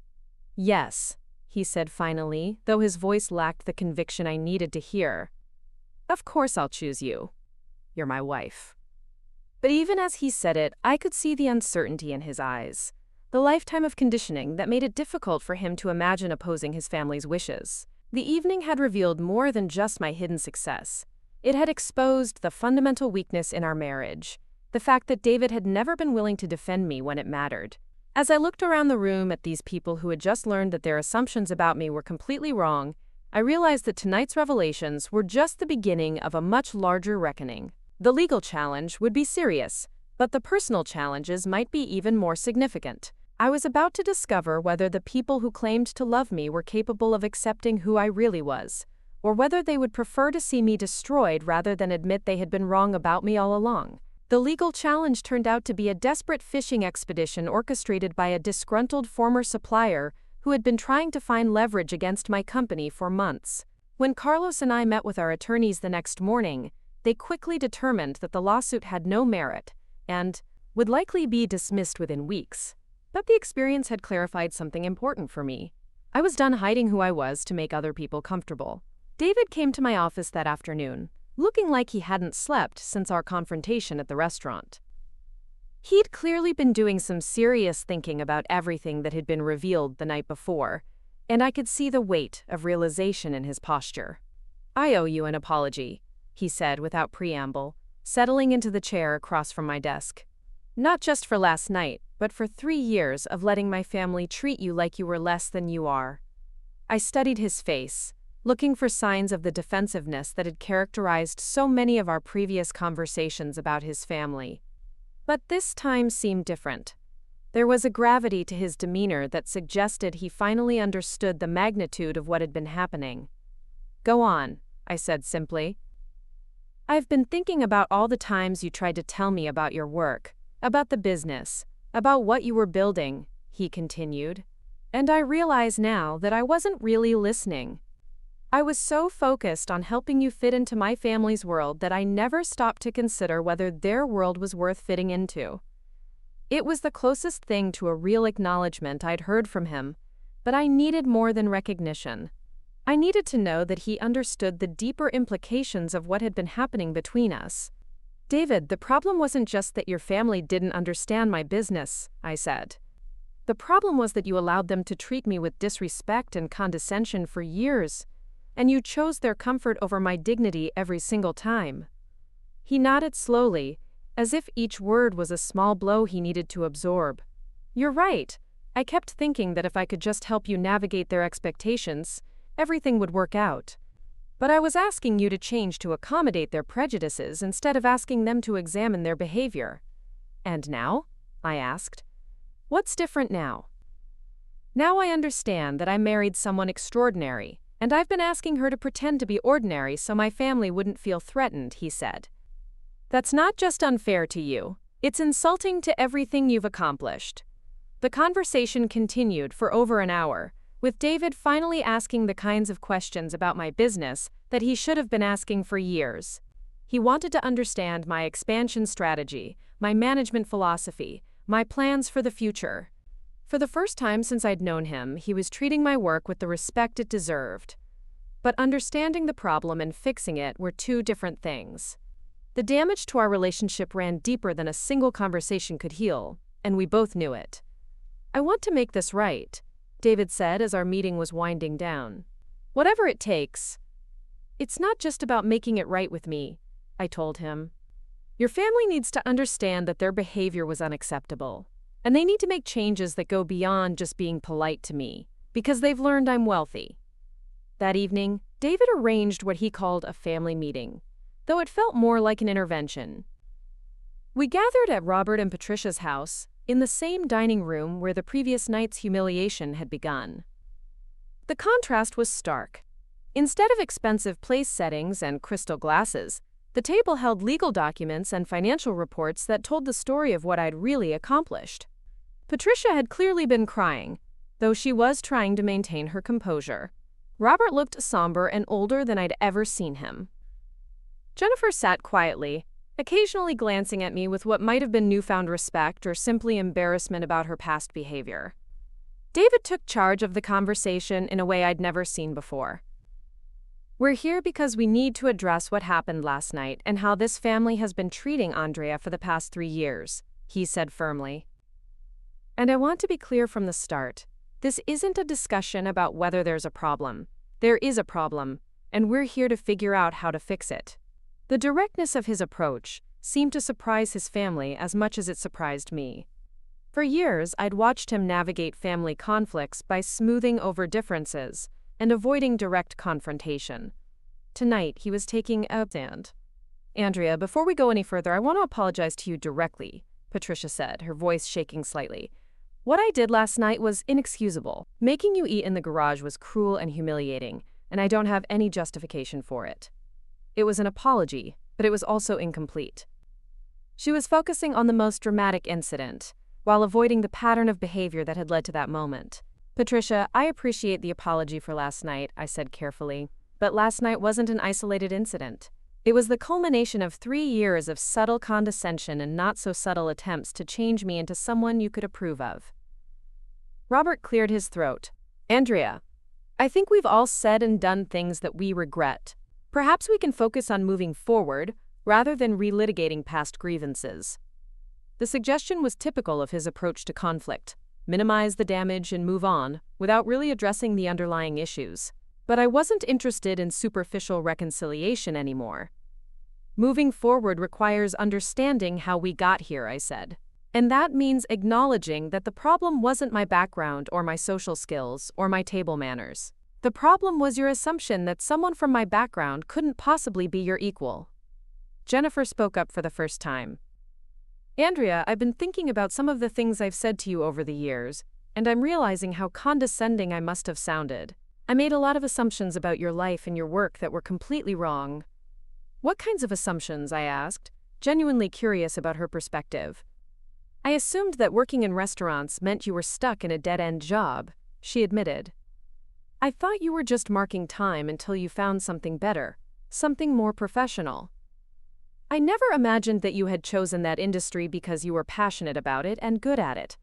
"Yes," he said finally, though his voice lacked the conviction I needed to hear. "Of course I'll choose you. You're my wife." But even as he said it, I could see the uncertainty in his eyes, the lifetime of conditioning that made it difficult for him to imagine opposing his family's wishes. The evening had revealed more than just my hidden success. It had exposed the fundamental weakness in our marriage, the fact that David had never been willing to defend me when it mattered. As I looked around the room at these people who had just learned that their assumptions about me were completely wrong, I realized that tonight's revelations were just the beginning of a much larger reckoning. The legal challenge would be serious, but the personal challenges might be even more significant. I was about to discover whether the people who claimed to love me were capable of accepting who I really was, or whether they would prefer to see me destroyed rather than admit they had been wrong about me all along. The legal challenge turned out to be a desperate fishing expedition orchestrated by a disgruntled former supplier who had been trying to find leverage against my company for months. When Carlos and I met with our attorneys the next morning, they quickly determined that the lawsuit had no merit and would likely be dismissed within weeks. But the experience had clarified something important for me. I was done hiding who I was to make other people comfortable. David came to my office that afternoon, looking like he hadn't slept since our confrontation at the restaurant. He'd clearly been doing some serious thinking about everything that had been revealed the night before, and I could see the weight of realization in his posture. "I owe you an apology," he said without preamble, settling into the chair across from my desk. "Not just for last night, but for 3 years of letting my family treat you like you were less than you are." I studied his face, looking for signs of the defensiveness that had characterized so many of our previous conversations about his family. But this time seemed different. There was a gravity to his demeanor that suggested he finally understood the magnitude of what had been happening. "Go on," I said simply. "I've been thinking about all the times you tried to tell me about your work, about the business, about what you were building," he continued. "And I realize now that I wasn't really listening. I was so focused on helping you fit into my family's world that I never stopped to consider whether their world was worth fitting into." It was the closest thing to a real acknowledgement I'd heard from him, but I needed more than recognition. I needed to know that he understood the deeper implications of what had been happening between us. "David, the problem wasn't just that your family didn't understand my business," I said. "The problem was that you allowed them to treat me with disrespect and condescension for years, and you chose their comfort over my dignity every single time." He nodded slowly, as if each word was a small blow he needed to absorb. "You're right. I kept thinking that if I could just help you navigate their expectations, everything would work out. But I was asking you to change to accommodate their prejudices instead of asking them to examine their behavior." "And now?" I asked. "What's different now?" "Now I understand that I married someone extraordinary, and I've been asking her to pretend to be ordinary so my family wouldn't feel threatened," he said. "That's not just unfair to you, it's insulting to everything you've accomplished." The conversation continued for over an hour, with David finally asking the kinds of questions about my business that he should have been asking for years. He wanted to understand my expansion strategy, my management philosophy, my plans for the future. For the first time since I'd known him, he was treating my work with the respect it deserved. But understanding the problem and fixing it were two different things. The damage to our relationship ran deeper than a single conversation could heal, and we both knew it. "I want to make this right," David said as our meeting was winding down. "Whatever it takes." "It's not just about making it right with me," I told him. "Your family needs to understand that their behavior was unacceptable, and they need to make changes that go beyond just being polite to me, because they've learned I'm wealthy." That evening, David arranged what he called a family meeting, though it felt more like an intervention. We gathered at Robert and Patricia's house, in the same dining room where the previous night's humiliation had begun. The contrast was stark. Instead of expensive place settings and crystal glasses, the table held legal documents and financial reports that told the story of what I'd really accomplished. Patricia had clearly been crying, though she was trying to maintain her composure. Robert looked somber and older than I'd ever seen him. Jennifer sat quietly, occasionally glancing at me with what might have been newfound respect or simply embarrassment about her past behavior. David took charge of the conversation in a way I'd never seen before. "We're here because we need to address what happened last night and how this family has been treating Andrea for the past 3 years," he said firmly. "And I want to be clear from the start. This isn't a discussion about whether there's a problem. There is a problem, and we're here to figure out how to fix it." The directness of his approach seemed to surprise his family as much as it surprised me. For years, I'd watched him navigate family conflicts by smoothing over differences and avoiding direct confrontation. Tonight, he was taking a stand. "Andrea, before we go any further, I want to apologize to you directly," Patricia said, her voice shaking slightly. "What I did last night was inexcusable. Making you eat in the garage was cruel and humiliating, and I don't have any justification for it." It was an apology, but it was also incomplete. She was focusing on the most dramatic incident, while avoiding the pattern of behavior that had led to that moment. "Patricia, I appreciate the apology for last night," I said carefully, "but last night wasn't an isolated incident. It was the culmination of 3 years of subtle condescension and not-so-subtle attempts to change me into someone you could approve of." Robert cleared his throat. "Andrea, I think we've all said and done things that we regret. Perhaps we can focus on moving forward rather than relitigating past grievances." The suggestion was typical of his approach to conflict: minimize the damage and move on, without really addressing the underlying issues. But I wasn't interested in superficial reconciliation anymore. "Moving forward requires understanding how we got here," I said. "And that means acknowledging that the problem wasn't my background or my social skills or my table manners. The problem was your assumption that someone from my background couldn't possibly be your equal." Jennifer spoke up for the first time. "Andrea, I've been thinking about some of the things I've said to you over the years, and I'm realizing how condescending I must have sounded. I made a lot of assumptions about your life and your work that were completely wrong." "What kinds of assumptions?" I asked, genuinely curious about her perspective. "I assumed that working in restaurants meant you were stuck in a dead-end job," she admitted. "I thought you were just marking time until you found something better, something more professional. I never imagined that you had chosen that industry because you were passionate about it and good at it."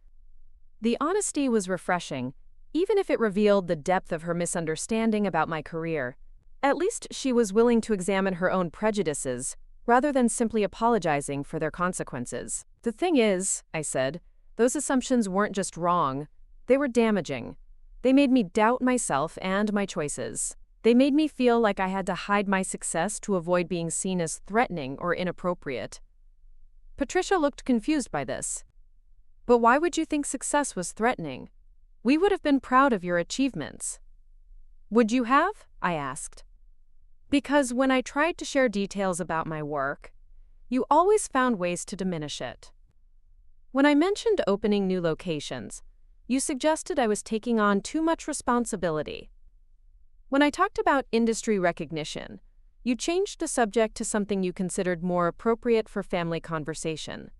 The honesty was refreshing, even if it revealed the depth of her misunderstanding about my career. At least she was willing to examine her own prejudices, rather than simply apologizing for their consequences. "The thing is," I said, "those assumptions weren't just wrong, they were damaging. They made me doubt myself and my choices. They made me feel like I had to hide my success to avoid being seen as threatening or inappropriate." Patricia looked confused by this. "But why would you think success was threatening? We would have been proud of your achievements." "Would you have?" I asked. "Because when I tried to share details about my work, you always found ways to diminish it. When I mentioned opening new locations, you suggested I was taking on too much responsibility. When I talked about industry recognition, you changed the subject to something you considered more appropriate for family conversation.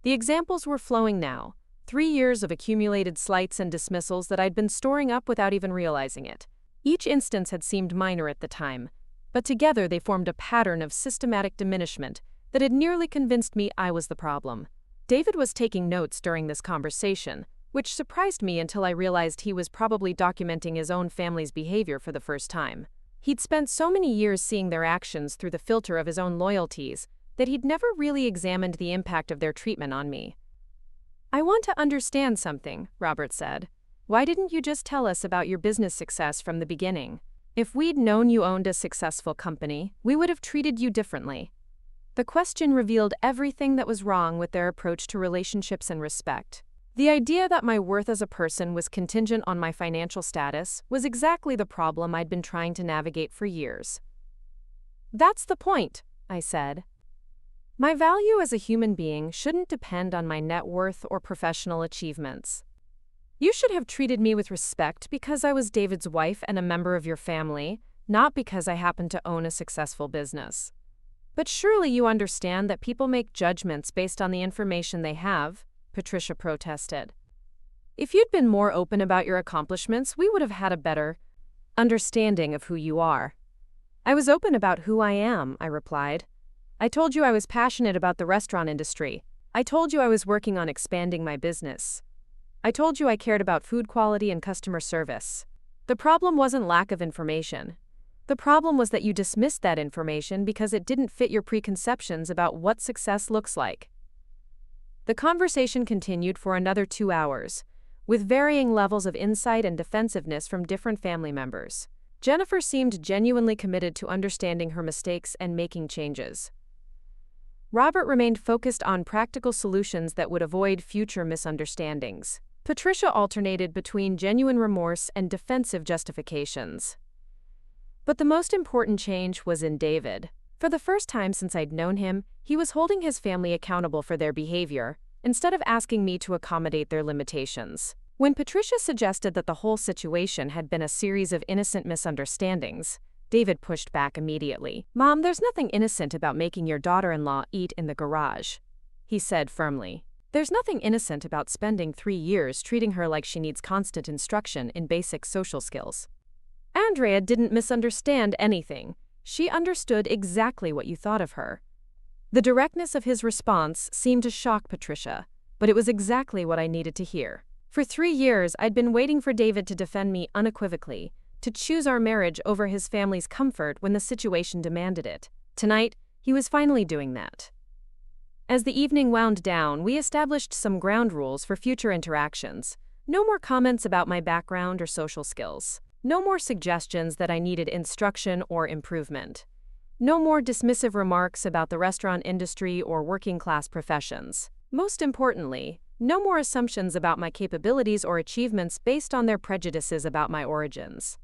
The examples were flowing now, 3 years of accumulated slights and dismissals that I'd been storing up without even realizing it. Each instance had seemed minor at the time, but together they formed a pattern of systematic diminishment that had nearly convinced me I was the problem." David was taking notes during this conversation, which surprised me until I realized he was probably documenting his own family's behavior for the first time. He'd spent so many years seeing their actions through the filter of his own loyalties that he'd never really examined the impact of their treatment on me. "I want to understand something," Robert said. "Why didn't you just tell us about your business success from the beginning? If we'd known you owned a successful company, we would have treated you differently." The question revealed everything that was wrong with their approach to relationships and respect. The idea that my worth as a person was contingent on my financial status was exactly the problem I'd been trying to navigate for years. "That's the point," I said. "My value as a human being shouldn't depend on my net worth or professional achievements." You should have treated me with respect because I was David's wife and a member of your family, not because I happen to own a successful business. But surely you understand that people make judgments based on the information they have, Patricia protested. If you'd been more open about your accomplishments, we would have had a better understanding of who you are. I was open about who I am, I replied. I told you I was passionate about the restaurant industry. I told you I was working on expanding my business. I told you I cared about food quality and customer service. The problem wasn't lack of information. The problem was that you dismissed that information because it didn't fit your preconceptions about what success looks like. The conversation continued for another 2 hours, with varying levels of insight and defensiveness from different family members. Jennifer seemed genuinely committed to understanding her mistakes and making changes. Robert remained focused on practical solutions that would avoid future misunderstandings. Patricia alternated between genuine remorse and defensive justifications. But the most important change was in David. For the first time since I'd known him, he was holding his family accountable for their behavior, instead of asking me to accommodate their limitations. When Patricia suggested that the whole situation had been a series of innocent misunderstandings, David pushed back immediately. "Mom, there's nothing innocent about making your daughter-in-law eat in the garage," he said firmly. "There's nothing innocent about spending 3 years treating her like she needs constant instruction in basic social skills." Andrea didn't misunderstand anything. She understood exactly what you thought of her. The directness of his response seemed to shock Patricia, but it was exactly what I needed to hear. For 3 years, I'd been waiting for David to defend me unequivocally, to choose our marriage over his family's comfort when the situation demanded it. Tonight, he was finally doing that. As the evening wound down, we established some ground rules for future interactions. No more comments about my background or social skills. No more suggestions that I needed instruction or improvement. No more dismissive remarks about the restaurant industry or working-class professions. Most importantly, no more assumptions about my capabilities or achievements based on their prejudices about my origins.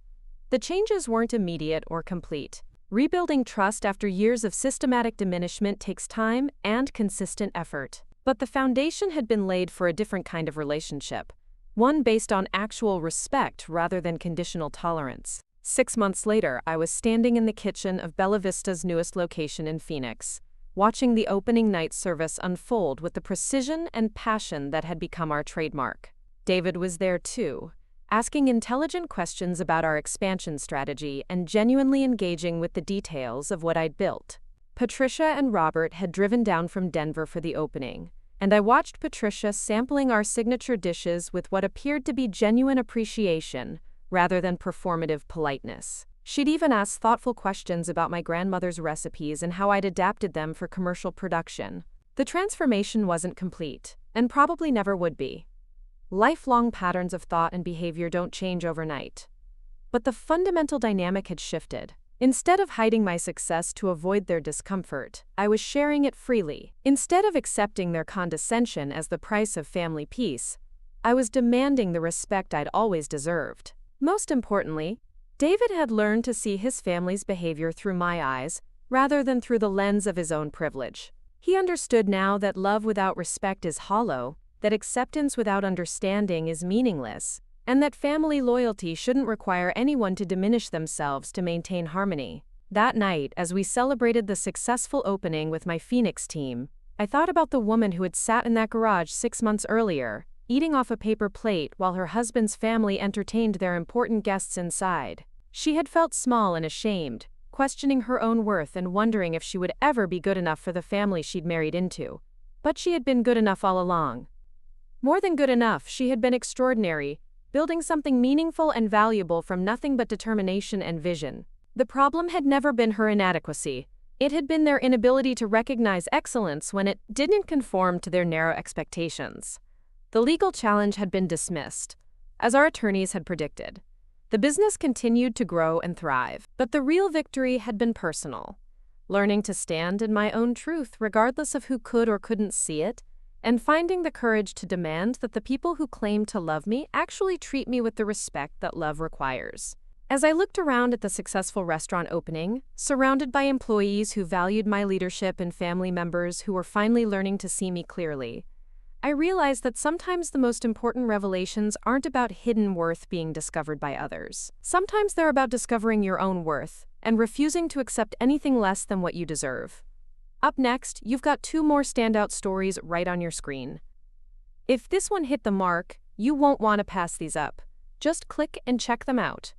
The changes weren't immediate or complete. Rebuilding trust after years of systematic diminishment takes time and consistent effort. But the foundation had been laid for a different kind of relationship, one based on actual respect rather than conditional tolerance. 6 months later, I was standing in the kitchen of Bella Vista's newest location in Phoenix, watching the opening night service unfold with the precision and passion that had become our trademark. David was there too, asking intelligent questions about our expansion strategy and genuinely engaging with the details of what I'd built. Patricia and Robert had driven down from Denver for the opening, and I watched Patricia sampling our signature dishes with what appeared to be genuine appreciation rather than performative politeness. She'd even asked thoughtful questions about my grandmother's recipes and how I'd adapted them for commercial production. The transformation wasn't complete, and probably never would be. Lifelong patterns of thought and behavior don't change overnight. But the fundamental dynamic had shifted. Instead of hiding my success to avoid their discomfort, I was sharing it freely. Instead of accepting their condescension as the price of family peace, I was demanding the respect I'd always deserved. Most importantly, David had learned to see his family's behavior through my eyes, rather than through the lens of his own privilege. He understood now that love without respect is hollow, that acceptance without understanding is meaningless, and that family loyalty shouldn't require anyone to diminish themselves to maintain harmony. That night, as we celebrated the successful opening with my Phoenix team, I thought about the woman who had sat in that garage 6 months earlier, eating off a paper plate while her husband's family entertained their important guests inside. She had felt small and ashamed, questioning her own worth and wondering if she would ever be good enough for the family she'd married into. But she had been good enough all along. More than good enough, she had been extraordinary, building something meaningful and valuable from nothing but determination and vision. The problem had never been her inadequacy. It had been their inability to recognize excellence when it didn't conform to their narrow expectations. The legal challenge had been dismissed, as our attorneys had predicted. The business continued to grow and thrive, but the real victory had been personal. Learning to stand in my own truth regardless of who could or couldn't see it, and finding the courage to demand that the people who claim to love me actually treat me with the respect that love requires. As I looked around at the successful restaurant opening, surrounded by employees who valued my leadership and family members who were finally learning to see me clearly, I realized that sometimes the most important revelations aren't about hidden worth being discovered by others. Sometimes they're about discovering your own worth and refusing to accept anything less than what you deserve. Up next, you've got 2 more standout stories right on your screen. If this one hit the mark, you won't want to pass these up. Just click and check them out.